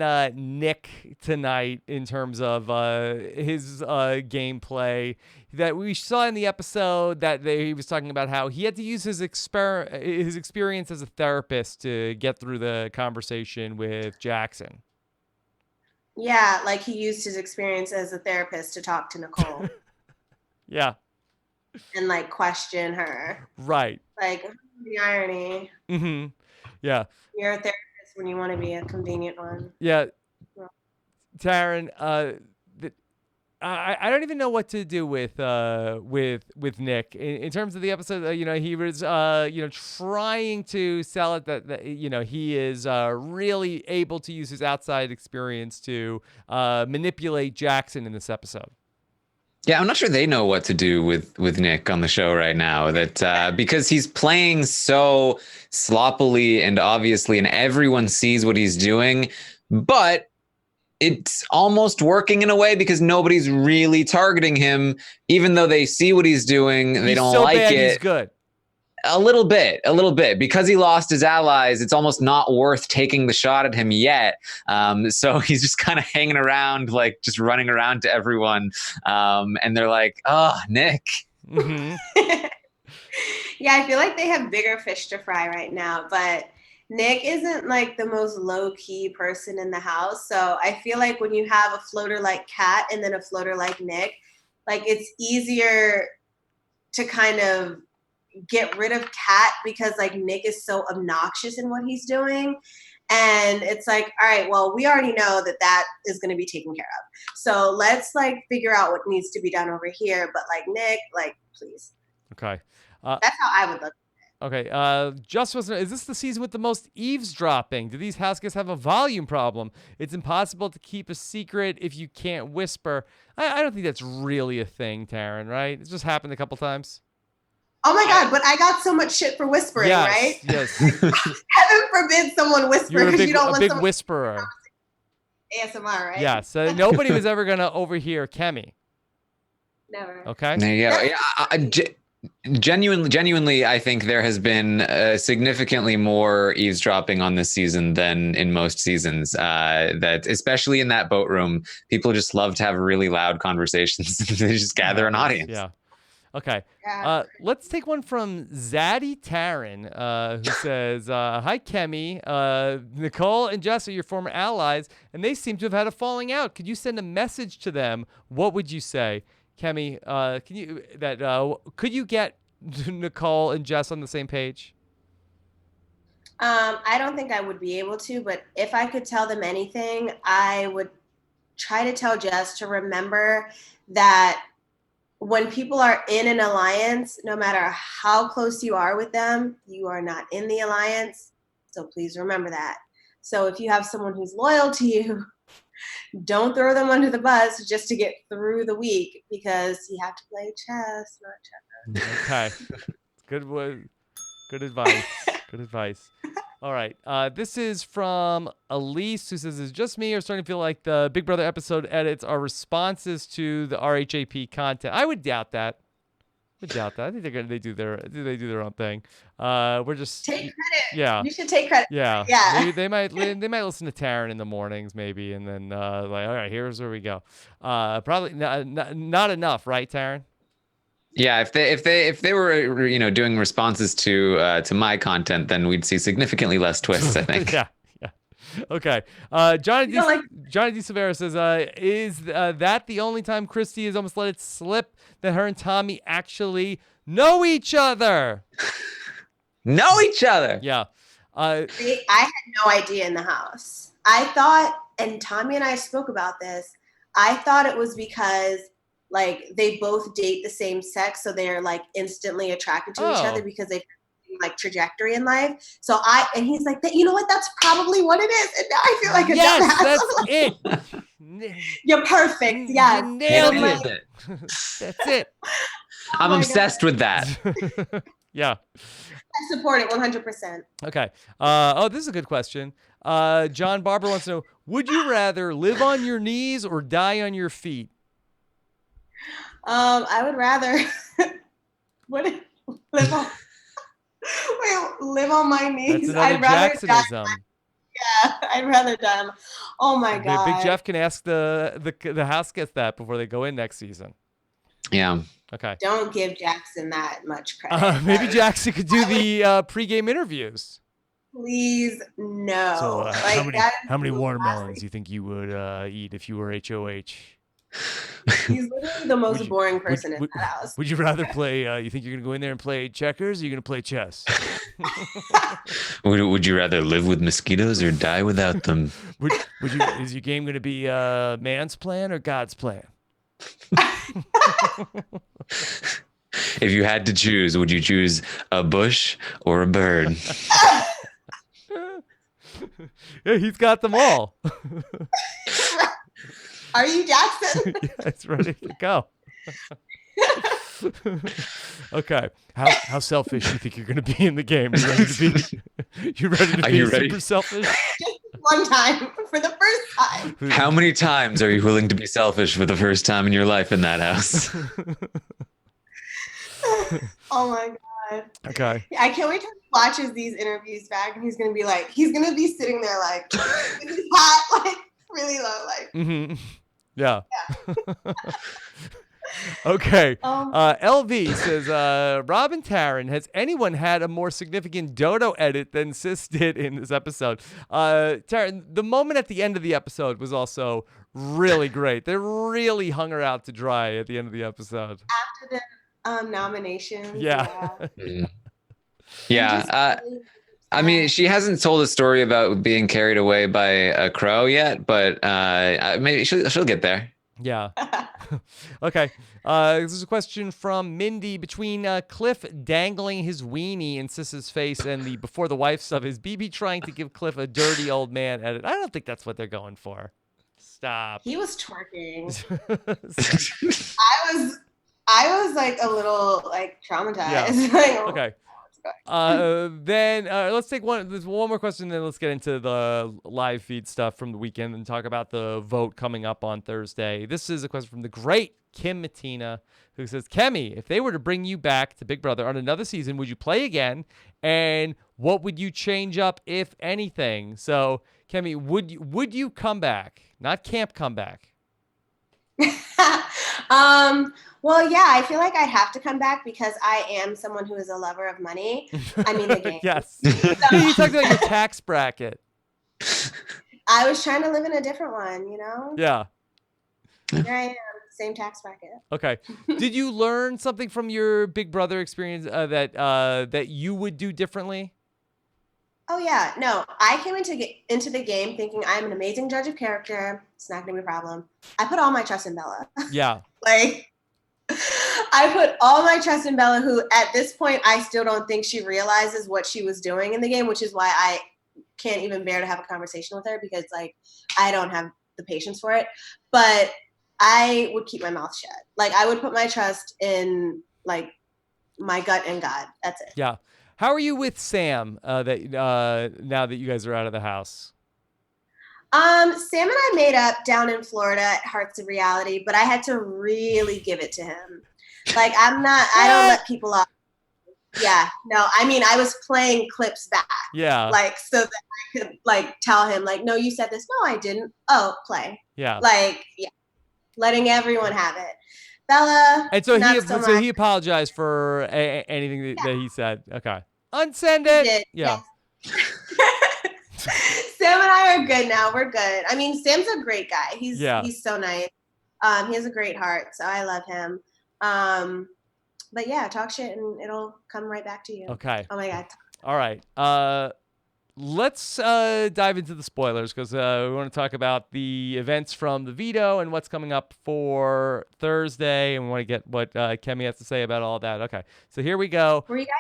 Nick tonight in terms of his gameplay. That we saw in the episode that he was talking about how he had to use his experience as a therapist to get through the conversation with Jackson. Yeah, like he used his experience as a therapist to talk to Nicole. Yeah. And like question her. Right. Like the irony. Mm-hmm. Yeah. You're a therapist when you want to be a convenient one. Yeah. Taran, I don't even know what to do with Nick in terms of the episode. He was trying to sell it that he is really able to use his outside experience to manipulate Jackson in this episode. Yeah, I'm not sure they know what to do with Nick on the show right now. That because he's playing so sloppily and obviously, and everyone sees what he's doing, but it's almost working in a way because nobody's really targeting him, even though they see what he's doing. They don't so like bad, it. He's good. A little bit, because he lost his allies. It's almost not worth taking the shot at him yet. So he's just kind of hanging around, like just running around to everyone. And they're like, "Oh, Nick." Mm-hmm. Yeah, I feel like they have bigger fish to fry right now, but Nick isn't like the most low-key person in the house. So I feel like when you have a floater like Kat and then a floater like Nick, like it's easier to kind of get rid of Kat because like Nick is so obnoxious in what he's doing. And it's like, all right, well, we already know that is going to be taken care of. So let's like figure out what needs to be done over here. But like Nick, like, please. Okay. That's how I would look. Okay, is this the season with the most eavesdropping? Do these house guests have a volume problem? It's impossible to keep a secret if you can't whisper. I don't think that's really a thing, Taran, right? It's just happened a couple times. Oh my God, but I got so much shit for whispering, right? Yes. Heaven forbid someone whisper because you don't want a big whisperer. ASMR, right? Yeah, so nobody was ever going to overhear Kemi. Never. Okay? There you go. Yeah, Genuinely, I think there has been significantly more eavesdropping on this season than in most seasons. That especially in that boat room, people just love to have really loud conversations. They just gather an audience. Yeah. Okay. Yeah. Let's take one from Zaddy Taran, who says, "Hi Kemi, Nicole and Jess are your former allies, and they seem to have had a falling out. Could you send a message to them? What would you say?" Kemi, could you get Nicole and Jess on the same page? I don't think I would be able to, but if I could tell them anything, I would try to tell Jess to remember that when people are in an alliance, no matter how close you are with them, you are not in the alliance. So please remember that. So if you have someone who's loyal to you, don't throw them under the bus just to get through the week because you have to play chess, not checkers. Okay. Good advice. Good advice. All right. This is from Elise, who says, "Is it just me or starting to feel like the Big Brother episode edits are responses to the RHAP content?" I would doubt that. I think they do their own thing. We're just take credit. Yeah, you should take credit. Yeah, yeah. They might listen to Taran in the mornings maybe, and then like, all right, here's where we go. Probably not enough, right, Taran? Yeah, if they were doing responses to my content, then we'd see significantly less twists, I think. Yeah. Okay. Johnny D. Silvera says, "Is that the only time Christie has almost let it slip that her and Tommy actually know each other?" Know each other. Yeah. I had no idea in the house. I thought, and Tommy and I spoke about this, I thought it was because like they both date the same sex, so they're like instantly attracted to each other because they've like trajectory in life. So he's like, you know what? That's probably what it is. And now I feel like a dumbass. That's it. You're perfect. Yeah. Nailed it. That's it. I'm obsessed with that. Yeah. I support it 100%. Okay. This is a good question. John Barber wants to know, would you rather live on your knees or die on your feet? I would rather live on live on my knees. That's another I'd rather die. Jackson-ism. Yeah, I'd rather die. Oh my God. Big Jeff can ask the house guests that before they go in next season. Yeah. Okay. Don't give Jackson that much credit. Maybe Jackson could do the pregame interviews. Please, no. So, how many watermelons do you think you would eat if you were HOH? He's literally the most boring person in that house. Would you rather play? You think you're gonna go in there and play checkers, or you're gonna play chess? Would you rather live with mosquitoes or die without them? Would you? Is your game gonna be man's plan or God's plan? If you had to choose, would you choose a bush or a bird? Yeah, he's got them all. Are you Jackson? Yeah, it's ready to go. Okay. How selfish do you think you're going to be in the game? You ready to be super selfish? Just one time, for the first time. How many times are you willing to be selfish for the first time in your life in that house? Oh my God. Okay. I can't wait till he watches these interviews back, and he's gonna be sitting there like with his hat like really low, like. Mm-hmm. Yeah. Okay. LV says, Rob and Taran, has anyone had a more significant dodo edit than Sis did in this episode? Taran, the moment at the end of the episode was also really great. They really hung her out to dry at the end of the episode. After the nominations. Yeah. Yeah. I mean, she hasn't told a story about being carried away by a crow yet, but maybe she'll get there. Yeah. Okay. This is a question from Mindy. Between Cliff dangling his weenie in Sis's face and the before the wife stuff, is BB trying to give Cliff a dirty old man edit? I don't think that's what they're going for. Stop. He was twerking. I was like a little like traumatized. Yeah. Okay. Then let's take there's one more question, then let's get into the live feed stuff from the weekend and talk about the vote coming up on Thursday. This is a question from the great Kim Matina, who says, Kemi, if they were to bring you back to Big Brother on another season, would you play again? And what would you change up, if anything? So, Kemi, would you come back? Not camp come back. Well, yeah, I feel like I'd have to come back because I am someone who is a lover of money. I mean, the game. Yes. You talked about your tax bracket. I was trying to live in a different one, you know? Yeah. Here I am, same tax bracket. Okay. Did you learn something from your Big Brother experience that you would do differently? Oh, yeah. No, I came into the game thinking I'm an amazing judge of character. It's not going to be a problem. I put all my trust in Bella. Yeah. Like, I put all my trust in Bella, who at this point, I still don't think she realizes what she was doing in the game, which is why I can't even bear to have a conversation with her because, like, I don't have the patience for it. But I would keep my mouth shut. Like, I would put my trust in, like, my gut and God. That's it. Yeah. How are you with Sam now that you guys are out of the house? Sam and I made up down in Florida at Hearts of Reality, but I had to really give it to him. Like, I don't let people off. Yeah, no, I mean, I was playing clips back. Yeah. Like, so that I could, like, tell him, like, no, you said this. No, I didn't. Oh, play. Yeah. Like, yeah, letting everyone have it. Bella, and so he apologized for anything that he said. Okay. Unsend it. He did. Yeah. Yes. Sam and I are good now. We're good. I mean, Sam's a great guy. He's so nice. He has a great heart, so I love him. But yeah, talk shit and it'll come right back to you. Okay. Oh my God. All right. Let's dive into the spoilers because we want to talk about the events from the veto and what's coming up for Thursday, and we want to get what Kemi has to say about all that. Okay. So here we go. Were you guys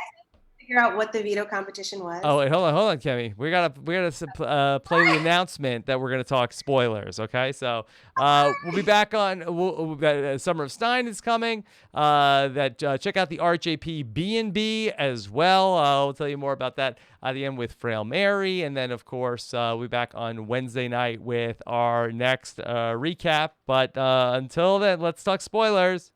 figure out what the veto competition was? Oh wait, hold on, Kemi. We gotta play the announcement that we're gonna talk spoilers. Okay, so we'll be back on. Summer of Stein is coming. Check out the RHAP B&B as well. We'll tell you more about that at the end with Frail Mary, and then of course we'll be back on Wednesday night with our next recap. But until then, let's talk spoilers.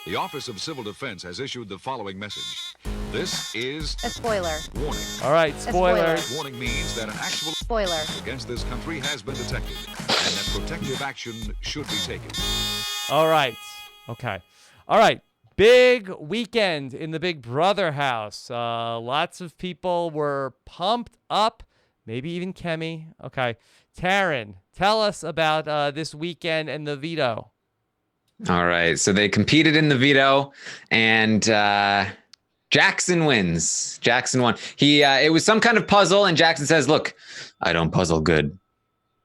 The Office of Civil Defense has issued the following message. This is a spoiler. Warning. All right, spoilers. Warning means that an actual spoiler against this country has been detected and that protective action should be taken. All right. Okay. All right. Big weekend in the Big Brother house. Lots of people were pumped up, maybe even Kemi. Okay. Taran, tell us about this weekend and the veto. All right. So they competed in the veto, and Jackson wins. Jackson won. It was some kind of puzzle, and Jackson says, "Look, I don't puzzle good.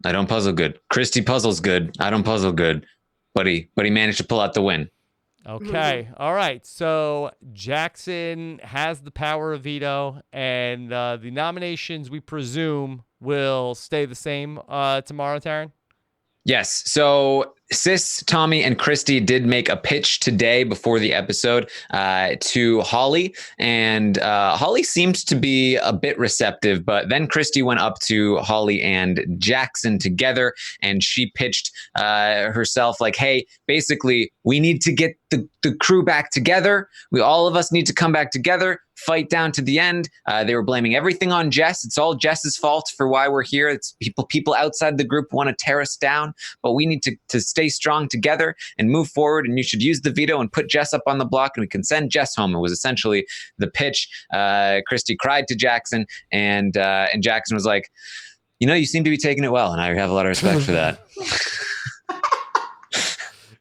I don't puzzle good. Christie puzzles good. I don't puzzle good." But he managed to pull out the win. Okay. All right. So Jackson has the power of veto, and the nominations, we presume, will stay the same tomorrow, Taran? Yes. So Sis, Tommy, and Christie did make a pitch today before the episode to Holly, and Holly seemed to be a bit receptive, but then Christie went up to Holly and Jackson together, and she pitched herself like, hey, basically, we need to get the crew back together. All of us need to come back together, fight down to the end. They were blaming everything on Jess. It's all Jess's fault for why we're here. It's people outside the group want to tear us down, but we need to stay strong together and move forward. And you should use the veto and put Jess up on the block, and we can send Jess home. It was essentially the pitch. Christie cried to Jackson, and Jackson was like, you seem to be taking it well, and I have a lot of respect for that.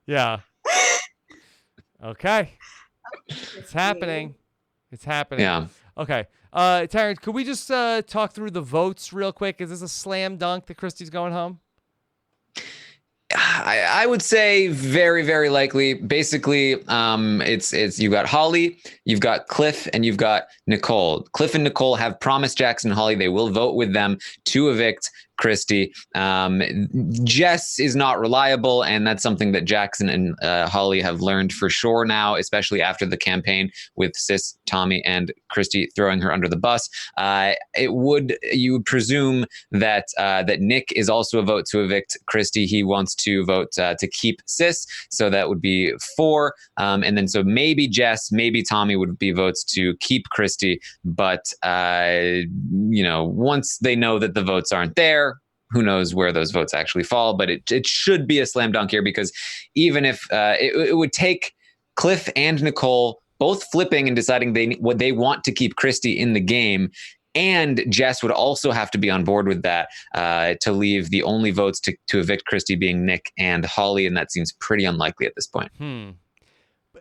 Yeah. Okay. It's happening. It's happening. Yeah. Okay. Taran, could we just talk through the votes real quick? Is this a slam dunk that Christie's going home? I would say very, very likely. Basically, it's you've got Holly, you've got Cliff, and you've got Nicole. Cliff and Nicole have promised Jackson and Holly they will vote with them to evict Christie. Jess is not reliable, and that's something that Jackson and Holly have learned for sure now, especially after the campaign with Sis, Tommy, and Christie throwing her under the bus. You would presume that Nick is also a vote to evict Christie. He wants to vote to keep Sis, so that would be 4. And then so maybe Jess, maybe Tommy would be votes to keep Christie, but once they know that the votes aren't there, who knows where those votes actually fall, but it should be a slam dunk here, because even if it would take Cliff and Nicole both flipping and deciding they want to keep Christie in the game, and Jess would also have to be on board with that to leave the only votes to evict Christie being Nick and Holly, and that seems pretty unlikely at this point.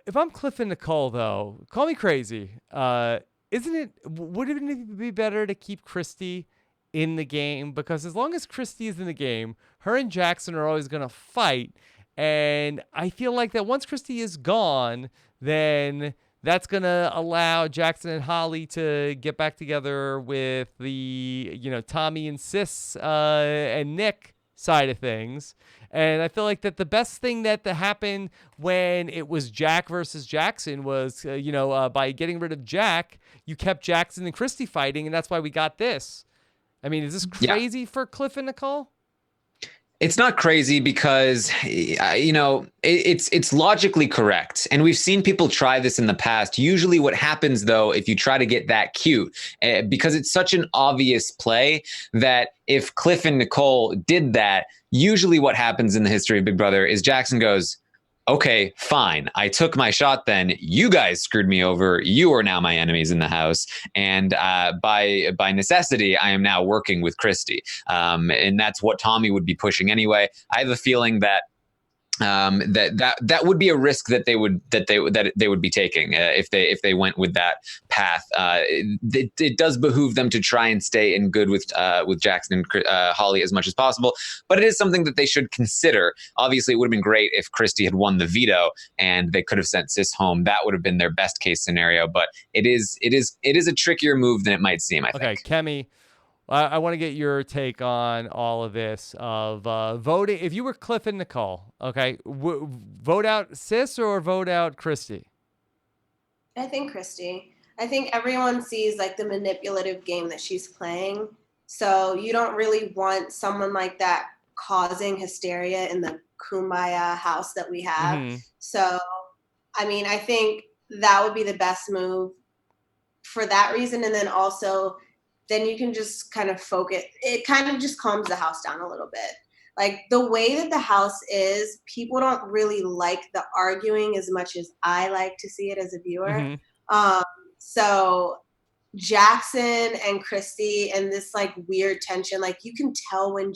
If I'm Cliff and Nicole, though, call me crazy. Wouldn't it be better to keep Christie in the game? Because as long as Christie is in the game, her and Jackson are always going to fight. And I feel like that once Christie is gone, then that's going to allow Jackson and Holly to get back together with the, Tommy and Sis and Nick side of things. And I feel like that the best thing that happened when it was Jack versus Jackson was, by getting rid of Jack, you kept Jackson and Christie fighting, and that's why we got this. I mean, is this crazy for Cliff and Nicole? It's not crazy because, it's logically correct. And we've seen people try this in the past. Usually what happens, though, if you try to get that cute, because it's such an obvious play that if Cliff and Nicole did that, usually what happens in the history of Big Brother is Jackson goes, okay, fine. I took my shot then. You guys screwed me over. You are now my enemies in the house. And by necessity, I am now working with Christie. And that's what Tommy would be pushing anyway. I have a feeling that that would be a risk that they would be taking if they went with that path. It does behoove them to try and stay in good with Jackson and Holly as much as possible, but it is something that they should consider. Obviously, it would have been great if Christie had won the veto and they could have sent Sis home. That would have been their best case scenario. But it is a trickier move than it might seem, I think. Okay, Kemi, I want to get your take on all of this of voting. If you were Cliff and Nicole, okay, vote out Sis or vote out Christie? I think Christie. I think everyone sees like the manipulative game that she's playing. So you don't really want someone like that causing hysteria in the kumbaya house that we have. Mm-hmm. So, I mean, I think that would be the best move for that reason. And then also, then you can just kind of focus. It kind of just calms the house down a little bit. Like the way that the house is, people don't really like the arguing as much as I like to see it as a viewer. Mm-hmm. So Jackson and Christie and this like weird tension, like you can tell when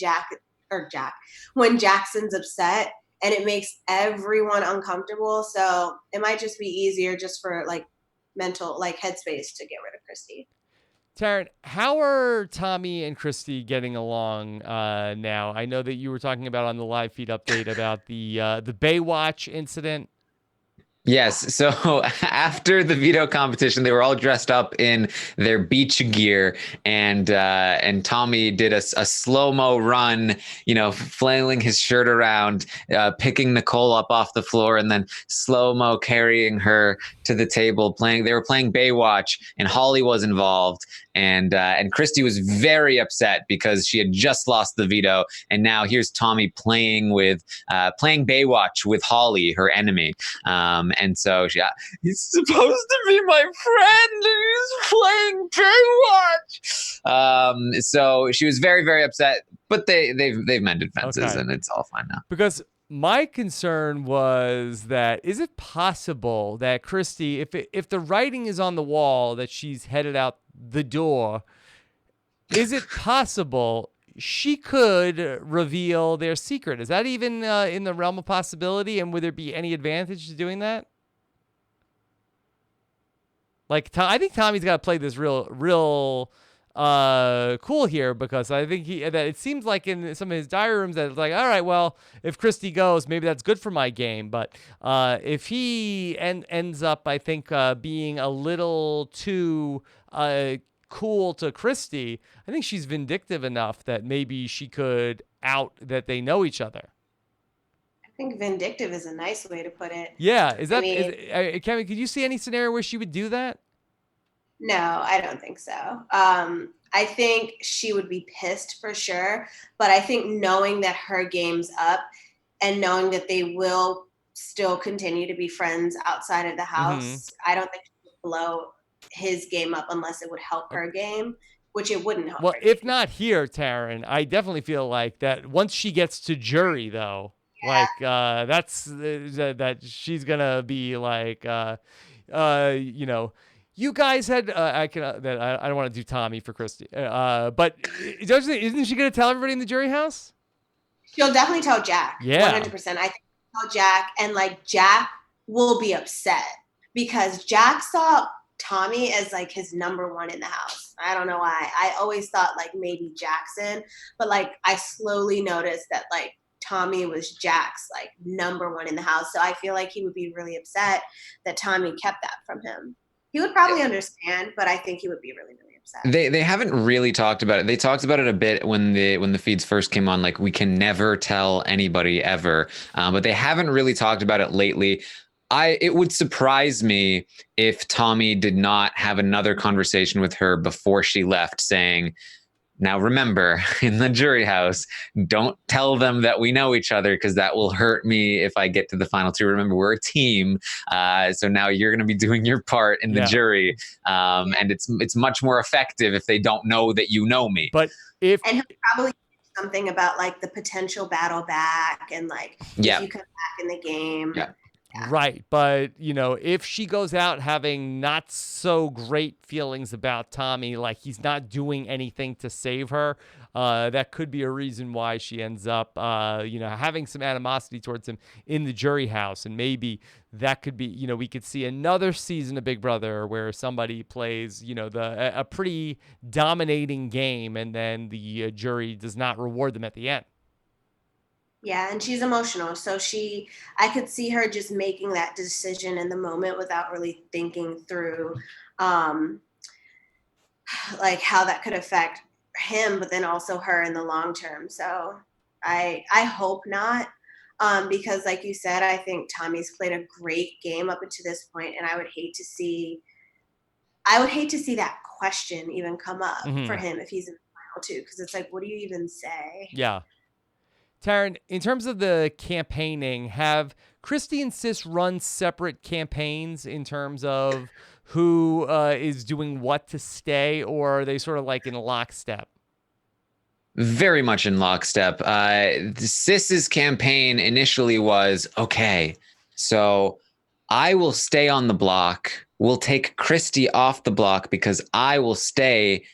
when Jackson's upset and it makes everyone uncomfortable. So it might just be easier just for like mental, like headspace to get rid of Christie. Taran, how are Tommy and Christie getting along now? I know that you were talking about on the live feed update about the Baywatch incident. Yes. So after the veto competition, they were all dressed up in their beach gear, and Tommy did a slow-mo run, flailing his shirt around, picking Nicole up off the floor, and then slow-mo carrying her to the table. They were playing Baywatch, and Holly was involved, and Christie was very upset because she had just lost the veto, and now here's Tommy playing Baywatch with Holly, her enemy. And so he's supposed to be my friend, and he's playing Baywatch. So she was very, very upset, but they've mended fences, and it's all fine now. Because my concern was that, is it possible that Christie, if the writing is on the wall that she's headed out the door, is it possible she could reveal their secret? Is that even in the realm of possibility? And would there be any advantage to doing that? Like, I think Tommy's got to play this real cool here, because I think that it seems like in some of his diary rooms that it's like, all right, well, if Christie goes, maybe that's good for my game. But if he ends up, I think, being a little too cool to Christie, I think she's vindictive enough that maybe she could out that they know each other. I think vindictive is a nice way to put it. Yeah. Kemi, could you see any scenario where she would do that? No, I don't think so. I think she would be pissed for sure, but I think knowing that her game's up and knowing that they will still continue to be friends outside of the house, I don't think she would blow his game up unless it would help her game, which it wouldn't help. Well, if not here, Taran, I definitely feel like that once she gets to jury, though, that's that she's gonna be like, you guys had I don't want to do Tommy for Christie, but isn't she gonna tell everybody in the jury house? She'll definitely tell Jack. Yeah, 100%. I think she'll tell Jack, and like Jack will be upset because Jack saw Tommy as like his number one in the house. I don't know why. I always thought like maybe Jackson, but like I slowly noticed that like Tommy was Jack's like number one in the house. So I feel like he would be really upset that Tommy kept that from him. He would probably understand, but I think he would be really, really upset. They haven't really talked about it. They talked about it a bit when the feeds first came on, like we can never tell anybody ever. But they haven't really talked about it lately. It would surprise me if Tommy did not have another conversation with her before she left saying, now remember, in the jury house, don't tell them that we know each other because that will hurt me if I get to the final two. Remember, we're a team. So now you're going to be doing your part in the jury. And it's much more effective if they don't know that you know me. But and he'll probably do something about like the potential battle back and like if you come back in the game. Yeah. Right. But, if she goes out having not so great feelings about Tommy, like he's not doing anything to save her, that could be a reason why she ends up, having some animosity towards him in the jury house. And maybe that could be, we could see another season of Big Brother where somebody plays, a pretty dominating game and then the jury does not reward them at the end. Yeah, and she's emotional. So I could see her just making that decision in the moment without really thinking through like how that could affect him, but then also her in the long term. So I hope not. Because like you said, I think Tommy's played a great game up until this point, and I would hate to see that question even come up for him if he's in the final two, because it's like, what do you even say? Yeah. Taran, in terms of the campaigning, have Christie and Sis run separate campaigns in terms of who is doing what to stay, or are they sort of like in lockstep? Very much in lockstep. Sis's campaign initially was, okay, so I will stay on the block. We'll take Christie off the block because I will stay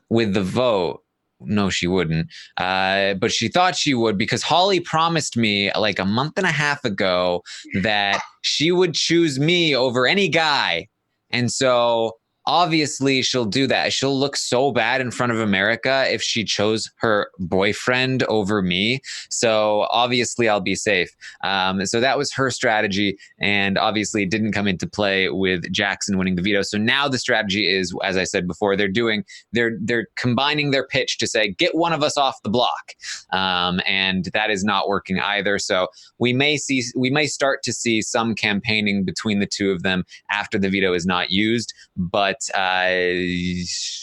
with the vote. No, she wouldn't. But she thought she would because Holly promised me like a month and a half ago that she would choose me over any guy. And so obviously she'll do that. She'll look so bad in front of America if she chose her boyfriend over me. So obviously I'll be safe. So that was her strategy, and obviously it didn't come into play with Jackson winning the veto. So now the strategy is, as I said before, they're combining their pitch to say, get one of us off the block. And that is not working either. So we may start to see some campaigning between the two of them after the veto is not used, but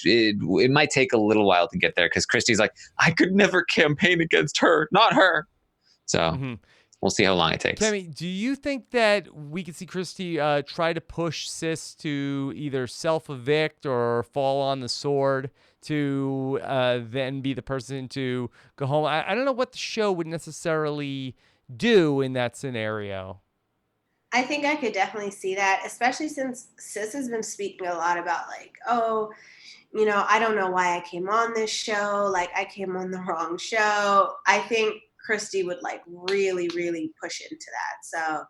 it might take a little while to get there because Christie's like, I could never campaign against her, not her. So we'll see how long it takes. Kemi, do you think that we could see Christie try to push Sis to either self-evict or fall on the sword to then be the person to go home? I don't know what the show would necessarily do in that scenario. I think I could definitely see that, especially since Sis has been speaking a lot about like, oh, I don't know why I came on this show. Like, I came on the wrong show. I think Christie would like really, really push into that. So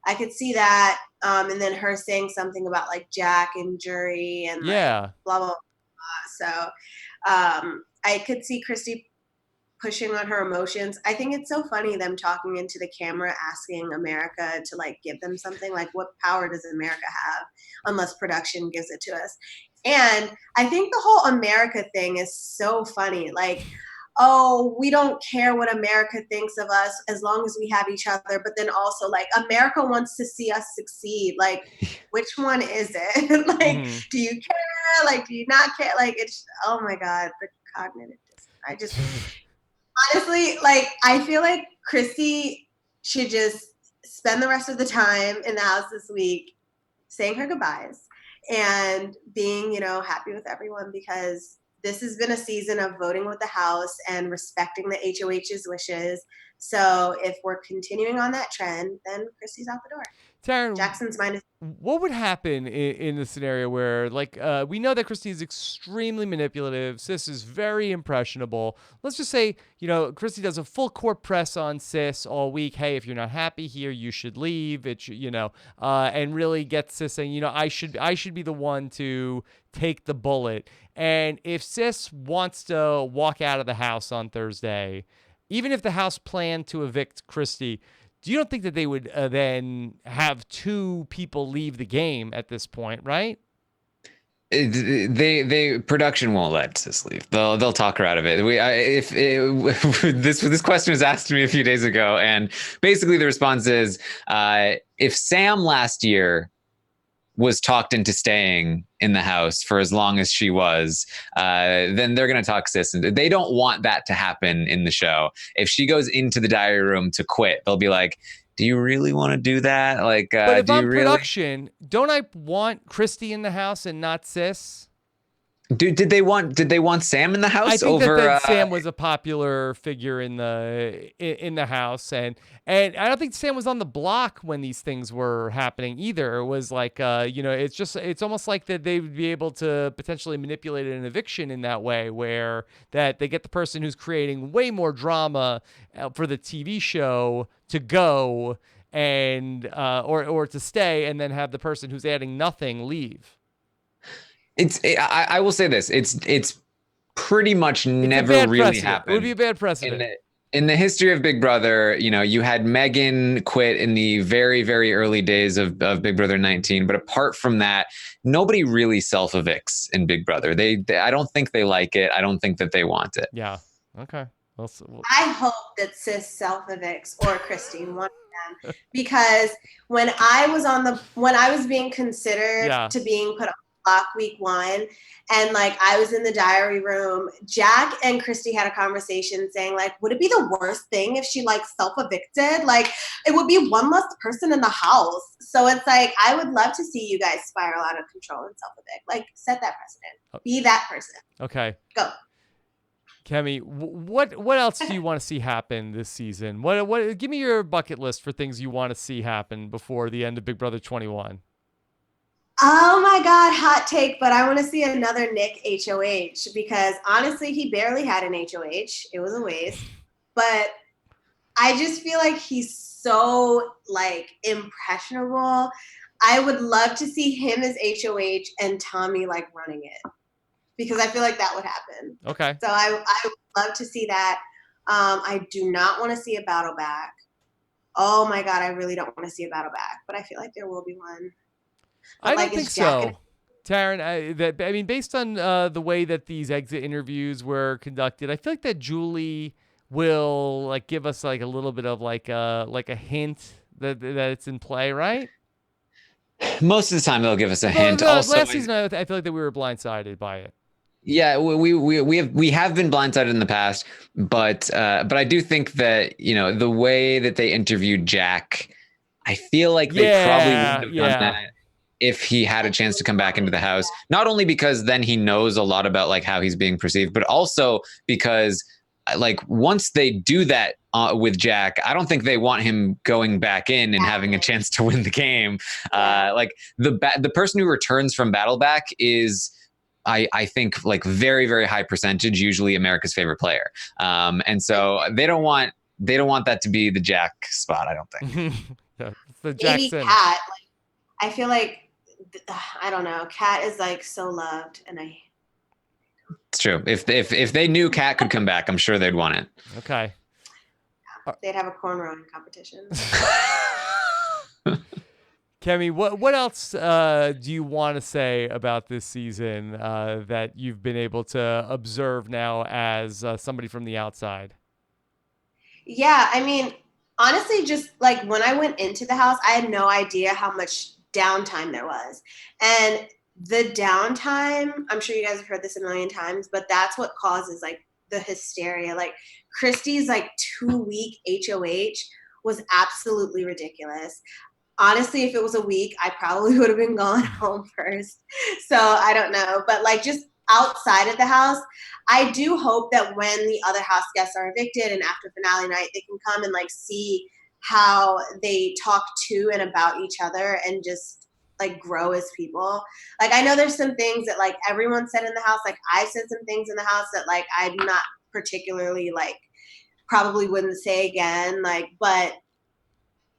I could see that. And then her saying something about like Jack and jury and like, blah, blah, blah. So I could see Christie pushing on her emotions. I think it's so funny them talking into the camera, asking America to like give them something. Like, what power does America have unless production gives it to us? And I think the whole America thing is so funny. Like, oh, we don't care what America thinks of us as long as we have each other. But then also like, America wants to see us succeed. Like, which one is it? Like, do you care? Like, do you not care? Like, it's, oh my God, the cognitive dissonance. I just... Honestly, like, I feel like Christie should just spend the rest of the time in the house this week saying her goodbyes and being, happy with everyone, because this has been a season of voting with the house and respecting the HOH's wishes. So if we're continuing on that trend, then Christie's out the door. Taran, Jackson's minus. What would happen in the scenario where, like, we know that Christie is extremely manipulative. Sis is very impressionable. Let's just say, Christie does a full court press on Sis all week. Hey, if you're not happy here, you should leave. And really get Sis saying, I should be the one to take the bullet. And if Sis wants to walk out of the house on Thursday, even if the house planned to evict Christie, do you don't think that they would then have two people leave the game at this point, right? They production won't let Sis leave. They'll talk her out of it. This question was asked to me a few days ago, and basically the response is, if Sam last year was talked into staying in the house for as long as she was, then they're going to talk Sis. And they don't want that to happen in the show. If she goes into the diary room to quit, they'll be like, do you really want to do that? Like, but if I'm production, don't I want Christie in the house and not Sis? Did they want Sam in the house I think over? that Sam was a popular figure in the house, and I don't think Sam was on the block when these things were happening either. It was like, it's almost like that they would be able to potentially manipulate an eviction in that way, where that they get the person who's creating way more drama for the TV show to go and or to stay, and then have the person who's adding nothing leave. I will say this. It's pretty much It's never a bad really precedent. happened. It would be a bad precedent. In the history of Big Brother, you had Megan quit in the very, very early days of Big Brother 19. But apart from that, nobody really self-evicts in Big Brother. I don't think they like it. I don't think that they want it. Yeah. Okay. I hope that Sis self-evicts or Christine, one of them, because when I was being considered to being put on block week 1, and like I was in the diary room, Jack and Christie had a conversation saying like, would it be the worst thing if she like self-evicted? Like it would be one less person in the house. So it's like, I would love to see you guys spiral out of control and self-evict. Like set that precedent. Be that person. Okay. Go. Kemi, what else do you want to see happen this season? What give me your bucket list for things you want to see happen before the end of Big Brother 21. Oh my God, hot take, but I want to see another Nick HOH because honestly, he barely had an HOH. It was a waste. But I just feel like he's so like impressionable. I would love to see him as HOH and Tommy like running it because I feel like that would happen. Okay. So I would love to see that. I do not want to see a battle back. Oh my God, I really don't want to see a battle back, but I feel like there will be one. I don't think so, Taran. Based on the way that these exit interviews were conducted, I feel like that Julie will like give us like a little bit of like a hint that it's in play, right? Most of the time, they'll give us a hint. Also, last season, I feel like that we were blindsided by it. Yeah, we have been blindsided in the past, but I do think that the way that they interviewed Jack, I feel like they probably wouldn't have done that if he had a chance to come back into the house. Not only because then he knows a lot about like how he's being perceived, but also because like once they do that with Jack, I don't think they want him going back in and having a chance to win the game. Like the person who returns from battle back is, I think, like very, very high percentage, usually America's favorite player. And so they don't want that to be the Jack spot, I don't think. Yeah, it's the Jackson. Maybe Kat. I feel like, I don't know. Kat is like so loved, and It's true. If they knew Kat could come back, I'm sure they'd want it. Okay. They'd have a cornrowing competition. Kemi, what else do you want to say about this season that you've been able to observe now as somebody from the outside? Yeah, I mean, honestly, just like when I went into the house, I had no idea how much downtime there was. And the downtime, I'm sure you guys have heard this a million times, but that's what causes like the hysteria. Like Christie's like 2-week HOH was absolutely ridiculous. Honestly, if it was a week, I probably would have been gone home first. So I don't know. But like just outside of the house, I do hope that when the other house guests are evicted and after finale night, they can come and like see how they talk to and about each other and just like grow as people. Like I know there's some things that like everyone said in the house, like I said some things in the house that like I'm not particularly like probably wouldn't say again. Like, but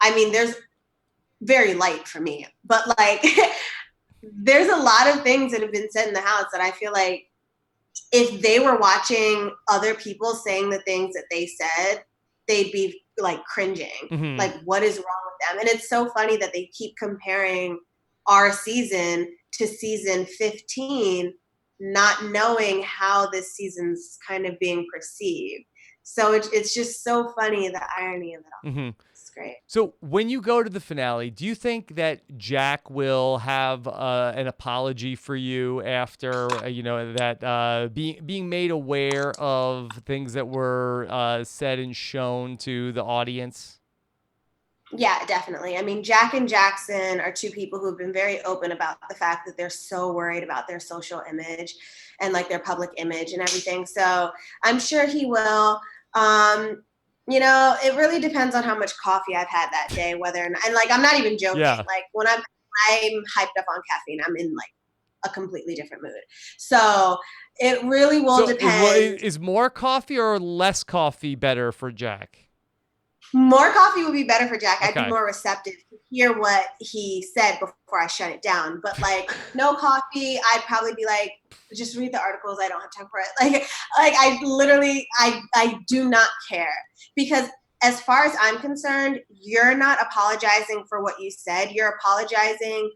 I mean, there's very light for me, but like there's a lot of things that have been said in the house that I feel like if they were watching other people saying the things that they said, they'd be like cringing. Mm-hmm. Like what is wrong with them? And it's so funny that they keep comparing our season to season 15, not knowing how this season's kind of being perceived. So it's just so funny, the irony of it all. Mm-hmm. Great. So when you go to the finale, do you think that Jack will have an apology for you after that being made aware of things that were said and shown to the audience? Yeah, definitely. I mean, Jack and Jackson are two people who've been very open about the fact that they're so worried about their social image and like their public image and everything. So I'm sure he will. It really depends on how much coffee I've had that day, whether or not, and like I'm not even joking. Yeah. Like when I'm hyped up on caffeine, I'm in like a completely different mood. So it really will depend. Is more coffee or less coffee better for Jack? More coffee would be better for Jack. Okay. I'd be more receptive to hear what he said before I shut it down. But like no coffee, I'd probably be like, just read the articles. I don't have time for it. Like I do not care, because as far as I'm concerned, you're not apologizing for what you said. You're apologizing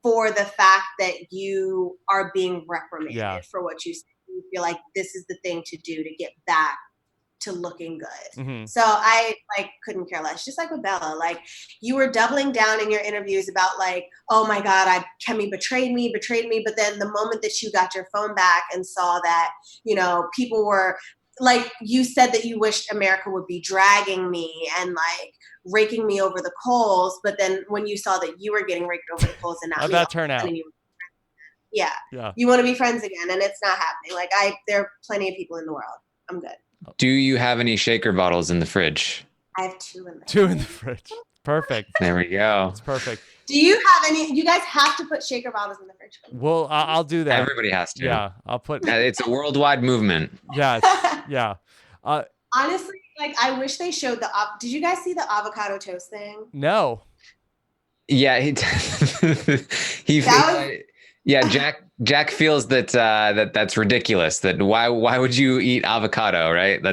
for the fact that you are being reprimanded for what you said. You feel like this is the thing to do to get back to looking good. Mm-hmm. So I like couldn't care less. Just like with Bella, like you were doubling down in your interviews about like, oh my God, Kemi betrayed me. But then the moment that you got your phone back and saw that, people were like, you said that you wished America would be dragging me and like raking me over the coals. But then when you saw that you were getting raked over the coals and not how'd me, that turn out? Yeah. You want to be friends again, and it's not happening. Like there are plenty of people in the world. I'm good. Do you have any shaker bottles in the fridge? I have two in there. Two in the fridge. Perfect. There we go. It's perfect. Do you have any? You guys have to put shaker bottles in the fridge. Well, I'll do that. Everybody has to. Yeah, I'll put. It's a worldwide movement. Yes. Yeah. Honestly, like I wish they showed did you guys see the avocado toast thing? No. Yeah, Jack feels that's ridiculous. That why would you eat avocado, right? Full.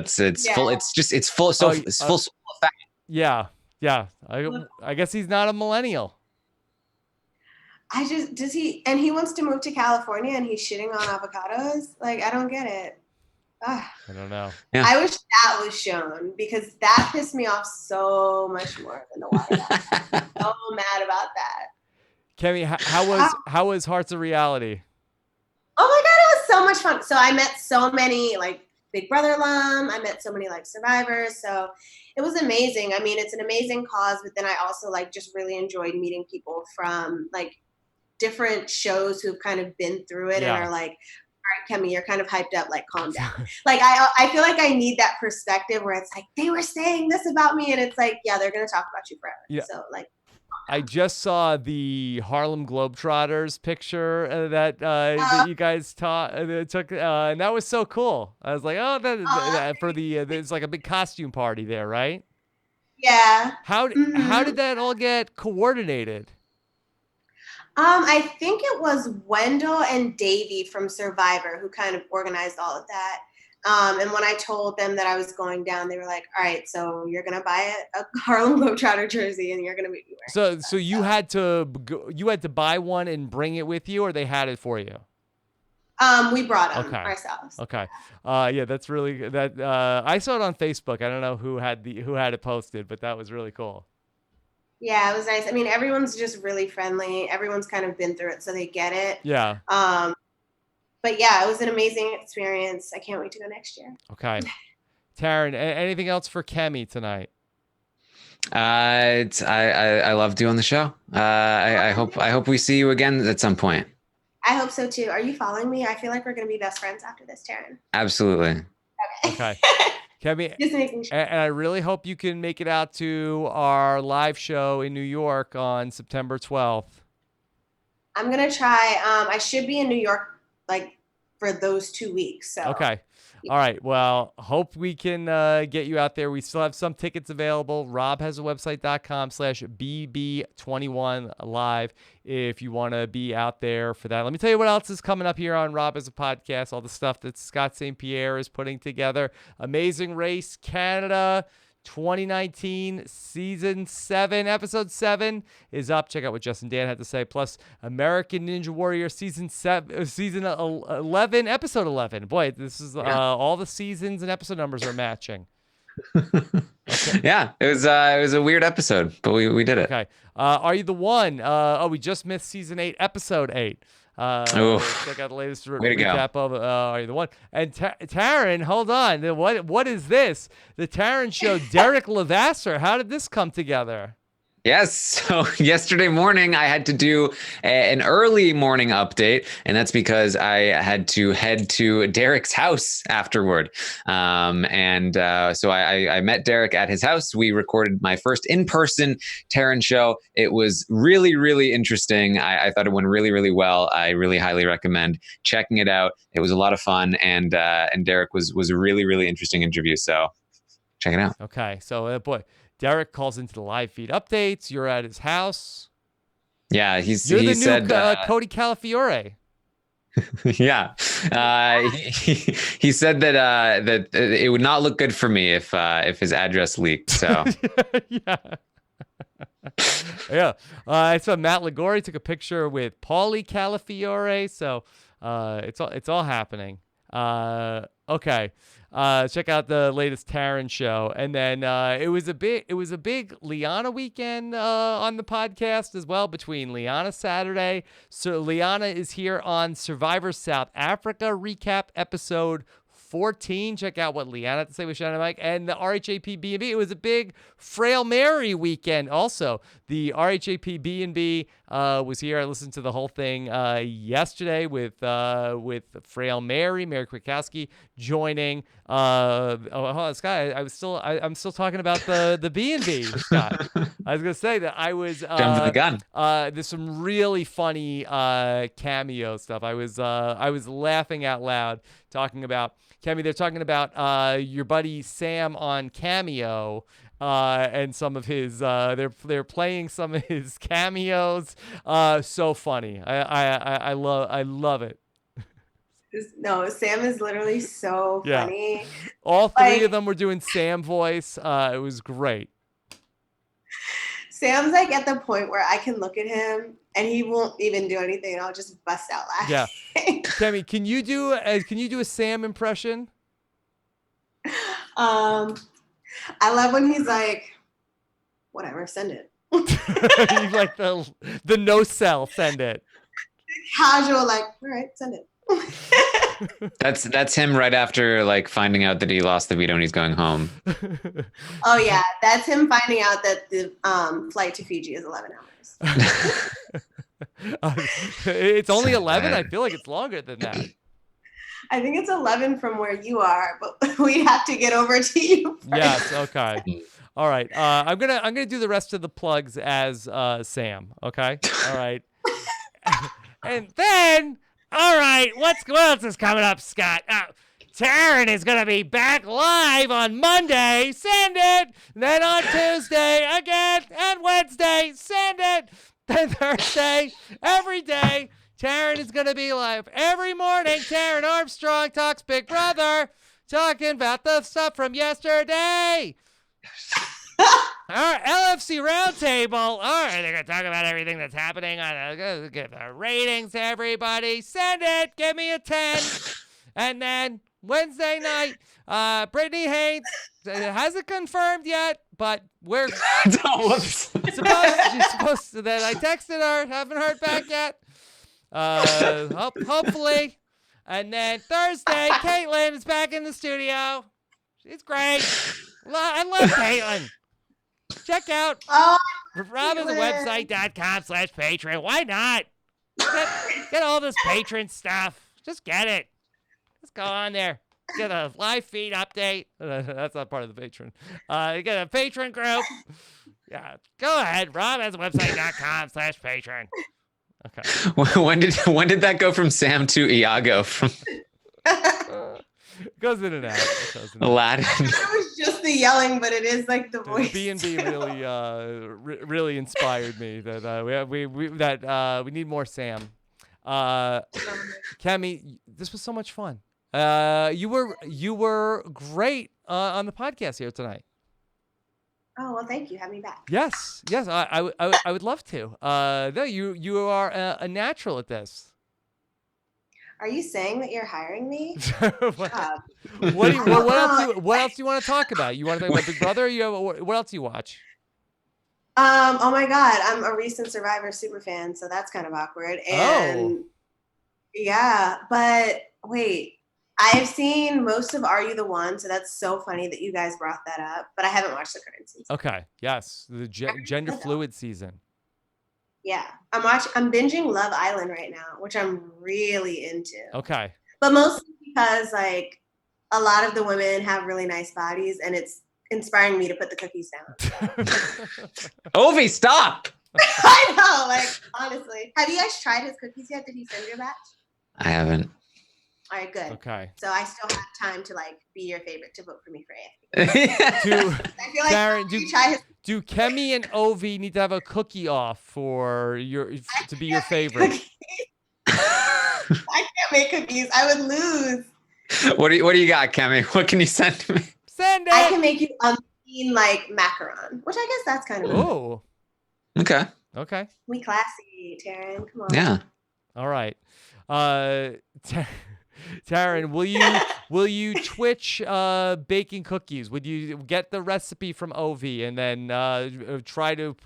It's full. It's full of fat. Yeah. I guess he's not a millennial. He wants to move to California and he's shitting on avocados. Like I don't get it. Ugh. I don't know. Yeah. I wish that was shown, because that pissed me off so much more than the water. So mad about that. Kemi, how was Hearts of Reality? Oh my God, it was so much fun. So I met so many like Big Brother alum. I met so many like survivors. So it was amazing. I mean, it's an amazing cause, but then I also like just really enjoyed meeting people from like different shows who've kind of been through it and are like, all right, Kemi, you're kind of hyped up, like calm down. Like I feel like I need that perspective where it's like, they were saying this about me, and it's like, yeah, they're gonna talk about you forever. Yeah. So like I just saw the Harlem Globetrotters picture that you guys took, and that was so cool. I was like, oh, there's like a big costume party there, right? Yeah. How did that all get coordinated? I think it was Wendell and Davey from Survivor who kind of organized all of that. And when I told them that I was going down, they were like, all right, so you're going to buy a Harlem Globetrotter jersey and you're going to be wearing it. So you had to buy one and bring it with you, or they had it for you? We brought them ourselves. Okay. Yeah, that's really good. I saw it on Facebook. I don't know who had it posted, but that was really cool. Yeah, it was nice. I mean, everyone's just really friendly. Everyone's kind of been through it, so they get it. Yeah. But yeah, it was an amazing experience. I can't wait to go next year. Okay. Taran, anything else for Kemi tonight? I love doing the show. I hope we see you again at some point. I hope so too. Are you following me? I feel like we're going to be best friends after this, Taran. Absolutely. Okay. Kemi, just making sure. And I really hope you can make it out to our live show in New York on September 12th. I'm going to try. I should be in New York like for those 2 weeks. So. Okay. All right. Well, hope we can get you out there. We still have some tickets available. robhasawebsite.com/BB21live if you want to be out there for that. Let me tell you what else is coming up here on Rob Has a Podcast. All the stuff that Scott St. Pierre is putting together. Amazing Race Canada 2019 Season 7, Episode 7 is up. Check out what Justin Dan had to say. Plus, American Ninja Warrior Season 11, Episode 11. Boy, this is all the seasons and episode numbers are matching. Okay. Yeah, it was a weird episode, but we did it. Okay. Are You the One? We just missed Season 8, Episode 8. Check out the latest Way to go. recap of Are You the One? And Taran, hold on. What is this? The Taran Show, Derek Levasseur. How did this come together? Yes. So yesterday morning, I had to do an early morning update, and that's because I had to head to Derek's house afterward. So I met Derek at his house. We recorded my first in-person Taran show. It was really, really interesting. I thought it went really, really well. I really highly recommend checking it out. It was a lot of fun, and Derek was a really, really interesting interview. So check it out. Okay. So, boy. Derek calls into the live feed updates. You're at his house. Yeah, he You're said the new Cody Calafiore. Yeah, he said that it would not look good for me if his address leaked. So yeah. Yeah. I saw Matt Ligori took a picture with Paulie Calafiore. So it's all happening. Okay. Check out the latest Taran show. And then it was a big Liana weekend on the podcast as well, between Liana Saturday. So Liana is here on Survivor South Africa recap episode 14. Check out what Liana had to say with Shannon Mike and the RHAP B&B. It was a big Frail Mary weekend also. The RHAP B&B was here. I listened to the whole thing yesterday with Frail Mary Kwiatkowski joining. Scott, I'm still talking about the B&B, Scott. I was gonna say that I was jumped the gun. There's some really funny cameo stuff. I was laughing out loud talking about Kemi. They're talking about your buddy Sam on Cameo. And some of his, they're playing some of his cameos. So funny. I love it. No, Sam is literally so funny. All three of them were doing Sam voice. It was great. Sam's like at the point where I can look at him and he won't even do anything, and I'll just bust out laughing. Yeah. Kemi, can you do a Sam impression? I love when he's like, whatever, send it. He's like the no sell, send it. Casual, like, all right, send it. That's him right after like finding out that he lost the veto and he's going home. Oh yeah, that's him finding out that the flight to Fiji is 11 hours. It's only 11. I feel like it's longer than that. I think it's 11 from where you are, but we have to get over to you first. Yes. Okay. All right. I'm gonna do the rest of the plugs as Sam. Okay. All right. And then, all right. What else is coming up, Scott? Taran is gonna be back live on Monday. Send it. Then on Tuesday again, and Wednesday. Send it. Then Thursday. Every day. Taran is going to be live every morning. Taran Armstrong talks Big Brother, talking about the stuff from yesterday. All right, LFC Roundtable. All right, they're going to talk about everything that's happening. Give the ratings to everybody. Send it. Give me a 10. And then Wednesday night, Brittany Haynes hasn't confirmed yet, but we're supposed to. Then I texted her, haven't heard back yet. Hopefully. And then Thursday, Caitlin is back in the studio. She's great. I love Caitlin. Check out RobIsWebsite.com/Patreon. Why not? Get all this patron stuff. Just get it. Just go on there. Get a live feed update. That's not part of the patron. You get a patron group. Yeah. Go ahead. RobIsWebsite.com/Patreon. Okay. When did that go from Sam to Iago? Goes in and out. Aladdin. It was just the yelling, but it is like the voice. B&B really, really inspired me that we need more Sam. Kemi, this was so much fun. You were great on the podcast here tonight. Oh, well, thank you. Have me back. Yes. I would love to. No, you are a natural at this. Are you saying that you're hiring me? What else do you want to talk about? You want to talk about Big Brother? What else do you watch? Oh my God, I'm a recent Survivor super fan, so that's kind of awkward. And Yeah, but wait. I've seen most of Are You the One? So that's so funny that you guys brought that up, but I haven't watched the current season. Okay. Yes. The gender fluid season. Yeah. I'm binging Love Island right now, which I'm really into. Okay. But mostly because like a lot of the women have really nice bodies and it's inspiring me to put the cookies down. Ovi, stop! I know, like honestly. Have you guys tried his cookies yet? Did he send you a batch? I haven't. All right, good. Okay. So I still have time to like be your favorite to vote for me for AFP. I feel like Karen, do Kemi and Ovi need to have a cookie off for to be your favorite? I can't make cookies. I would lose. What do you got, Kemi? What can you send to me? Send it. I can make you like macaron, which I guess that's kind of. Oh. Okay. Okay. We classy, Taran. Come on. Yeah. All right. Taran, will you Twitch baking cookies? Would you get the recipe from Ovi and then try to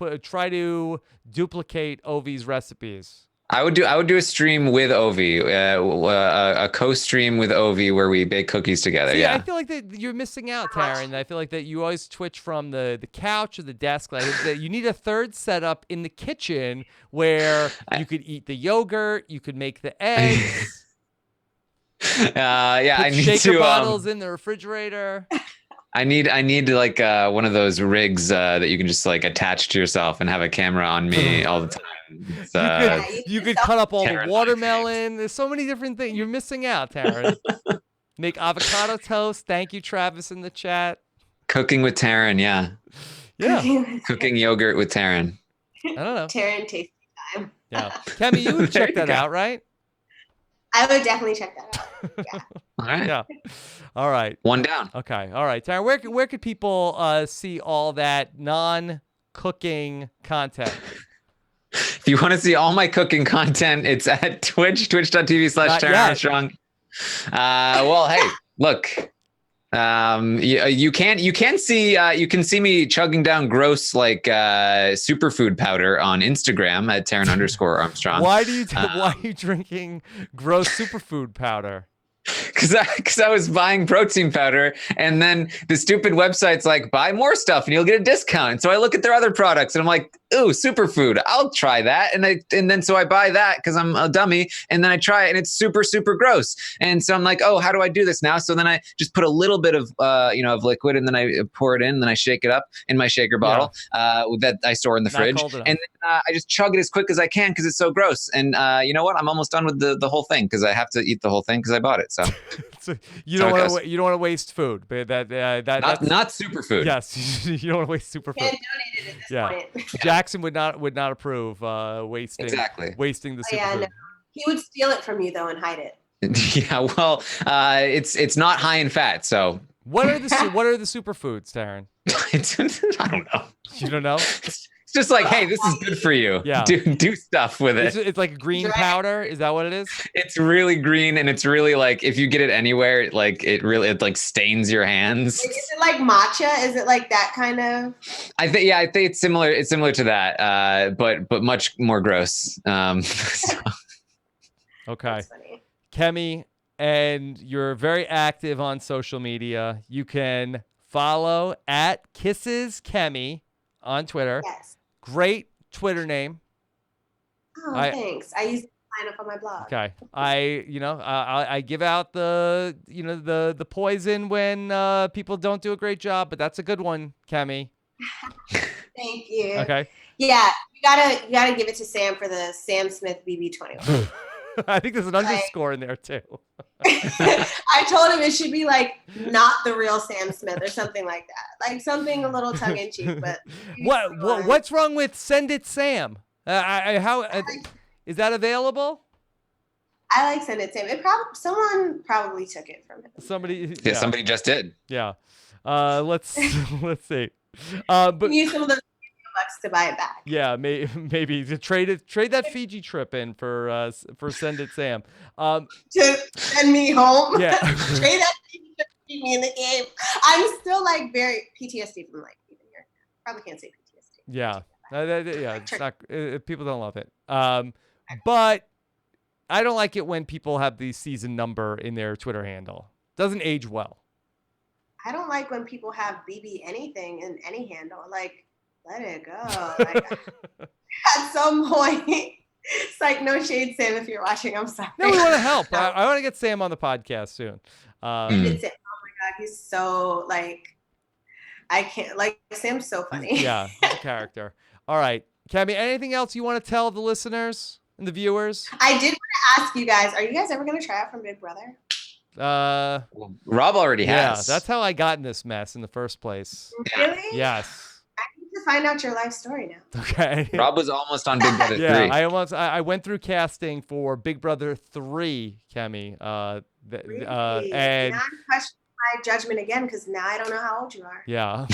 duplicate Ovi's recipes? I would do a stream with Ovi, a co-stream with Ovi where we bake cookies together. See, yeah. I feel like that you're missing out, Taran. I feel like that you always Twitch from the couch or the desk. Like that you need a third setup in the kitchen where you could eat the yogurt, you could make the eggs. Yeah, Put I need shaker to bottles in the refrigerator. I need like one of those rigs that you can just like attach to yourself and have a camera on me all the time. You could cut up all the watermelon. There's so many different things. You're missing out, Taran. Make avocado toast. Thank you, Travis, in the chat. Cooking with Taran, yeah. Yeah. Cooking yogurt with Taran. I don't know. Taran tasting time. Yeah. Kemi, you would check that out, right? I would definitely check that out. Yeah. All right. Yeah. All right. One down. Okay. All right. Taran, where could people see all that non-cooking content? If you want to see all my cooking content, it's at twitch.tv/Taran Armstrong. Well, hey, look, you can see me chugging down gross like superfood powder on Instagram at Taran_Armstrong. Why are you drinking gross superfood powder? Because I was buying protein powder, and then the stupid website's like, buy more stuff and you'll get a discount. And so I look at their other products and I'm like, ooh, superfood, I'll try that. And then so I buy that because I'm a dummy, and then I try it and it's super, super gross. And so I'm like, oh, how do I do this now? So then I just put a little bit of of liquid, and then I pour it in, and then I shake it up in my shaker bottle that I store in the fridge. And then I just chug it as quick as I can because it's so gross. And you know what? I'm almost done with the whole thing because I have to eat the whole thing because I bought it. So you don't want to waste food, but that's not superfood. Yes, you don't want to waste superfood. Can't donate it at this point. Jackson would not approve wasting the superfood. Yeah, no. He would steal it from you though and hide it. Yeah, well, it's not high in fat, so. What are the superfoods, Taran? I don't know. You don't know? It's just like, hey, this is good for you. Yeah. Do stuff with it. It's like green powder. Is that what it is? It's really green, and it's really like if you get it anywhere, like it like stains your hands. Is it like matcha? Is it like that kind of? I think it's similar. It's similar to that, but much more gross. Okay, Kemi, and you're very active on social media. You can follow at Kisses Kemi on Twitter. Yes. Great Twitter name. Oh, thanks. I use it to sign up on my blog. Okay. I give out the poison when people don't do a great job, but that's a good one, Kemi. Thank you. Okay. Yeah, you gotta give it to Sam for the Sam Smith BB21. I think there's an underscore in there too. I told him it should be like not the real Sam Smith or something like that, like something a little tongue in cheek. But what's wrong with Send It Sam? Is that available? I like Send It Sam. Someone probably took it from him. Somebody just did. Yeah. Let's see. But use some of those bucks to buy it back. Yeah, maybe to trade that Fiji trip in for Send It Sam. To send me home. Yeah. Trade that Fiji trip to keep me in the game. I'm still like very PTSD from like even here. Probably can't say PTSD. Yeah. It's not. People don't love it. But I don't like it when people have the season number in their Twitter handle. Doesn't age well. I don't like when people have BB anything in any handle. Like, let it go. Like, at some point, it's like, no shade, Sam, if you're watching. I'm sorry. No, we want to help. I want to get Sam on the podcast soon. Oh my God, he's so, like, I can't, like, Sam's so funny. Yeah, he's a character. All right. Kemi, anything else you want to tell the listeners and the viewers? I did want to ask you guys, are you guys ever going to try out from Big Brother? Well, Rob already has. Yeah, that's how I got in this mess in the first place. Really? Yes. I need to find out your life story now. Okay. Rob was almost on Big Brother 3. I went through casting for Big Brother 3, Kemi. Really? And now I'm questioning my judgment again because now I don't know how old you are. yeah.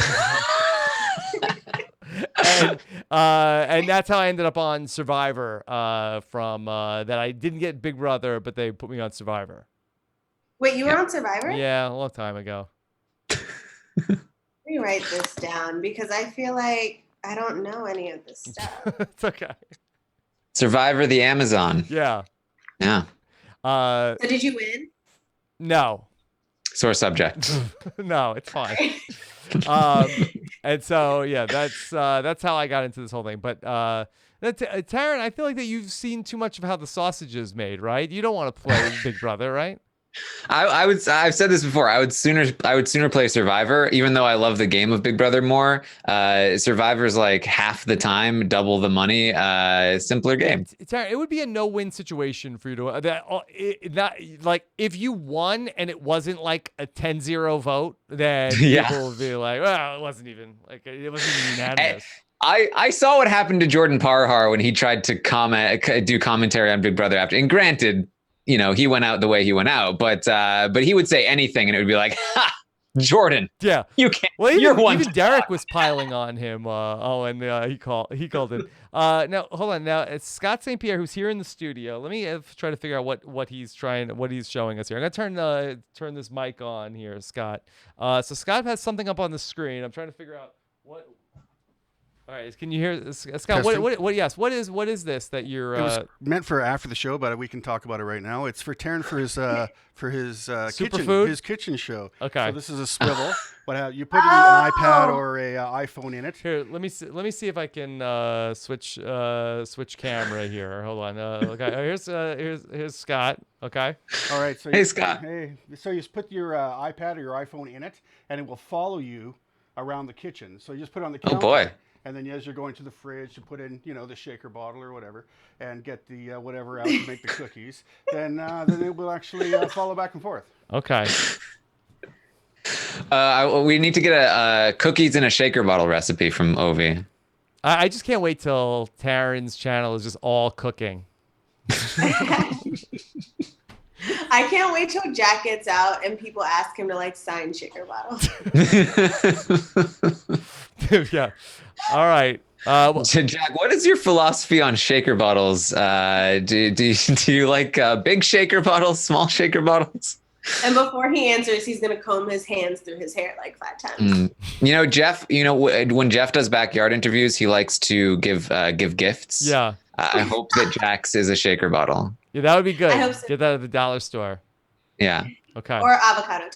And that's how I ended up on Survivor from that I didn't get Big Brother, but they put me on Survivor. Wait, you were on Survivor? Yeah, a long time ago. Let me write this down because I feel like I don't know any of this stuff. It's okay. Survivor the Amazon. Yeah. Yeah. So did you win? No. Sore subject. No, it's fine. And so yeah, that's how I got into this whole thing. But Taran, I feel like that you've seen too much of how the sausage is made, right? You don't want to play Big Brother, right? I've said this before. I would sooner play Survivor, even though I love the game of Big Brother more. Survivor's like half the time, double the money, simpler game. Taran, it would be a no-win situation for you to not like if you won and it wasn't like a 10-0 vote, then people would be like, well, it wasn't even unanimous. I saw what happened to Jordan Parhar when he tried to do commentary on Big Brother after, and granted, you know, he went out the way he went out, but he would say anything and it would be like, ha, Jordan. Yeah. You can't. Well, even Derek was piling on him. He called it. Now, hold on. Now, it's Scott St. Pierre who's here in the studio. Let me try to figure out what he's showing us here. I'm going to turn this mic on here, Scott. So Scott has something up on the screen. I'm trying to figure out what. All right, can you hear Scott? What is this that you're? It was meant for after the show, but we can talk about it right now. It's for Taran for his kitchen show. Okay. So this is a swivel, but you put an iPad or a iPhone in it. Here, let me see if I can switch camera here. Hold on. Okay, here's Scott. Okay. All right. So hey, Scott. So you put your iPad or your iPhone in it, and it will follow you around the kitchen. So you just put it on the counter. Oh boy. And then as you're going to the fridge to put in, the shaker bottle or whatever, and get the whatever out to make the cookies, then it will actually follow back and forth. Okay. We need to get a cookies in a shaker bottle recipe from Ovi. I just can't wait till Taran's channel is just all cooking. I can't wait till Jack gets out and people ask him to sign shaker bottles. Yeah. All right. Jack, what is your philosophy on shaker bottles? Do you like big shaker bottles, small shaker bottles? And before he answers, he's going to comb his hands through his hair 5 times. Jeff, when Jeff does backyard interviews, he likes to give gifts. Yeah. I hope that Jack's is a shaker bottle. Yeah, that would be good. I hope so. Get that at the dollar store. Yeah. Okay. Or avocado.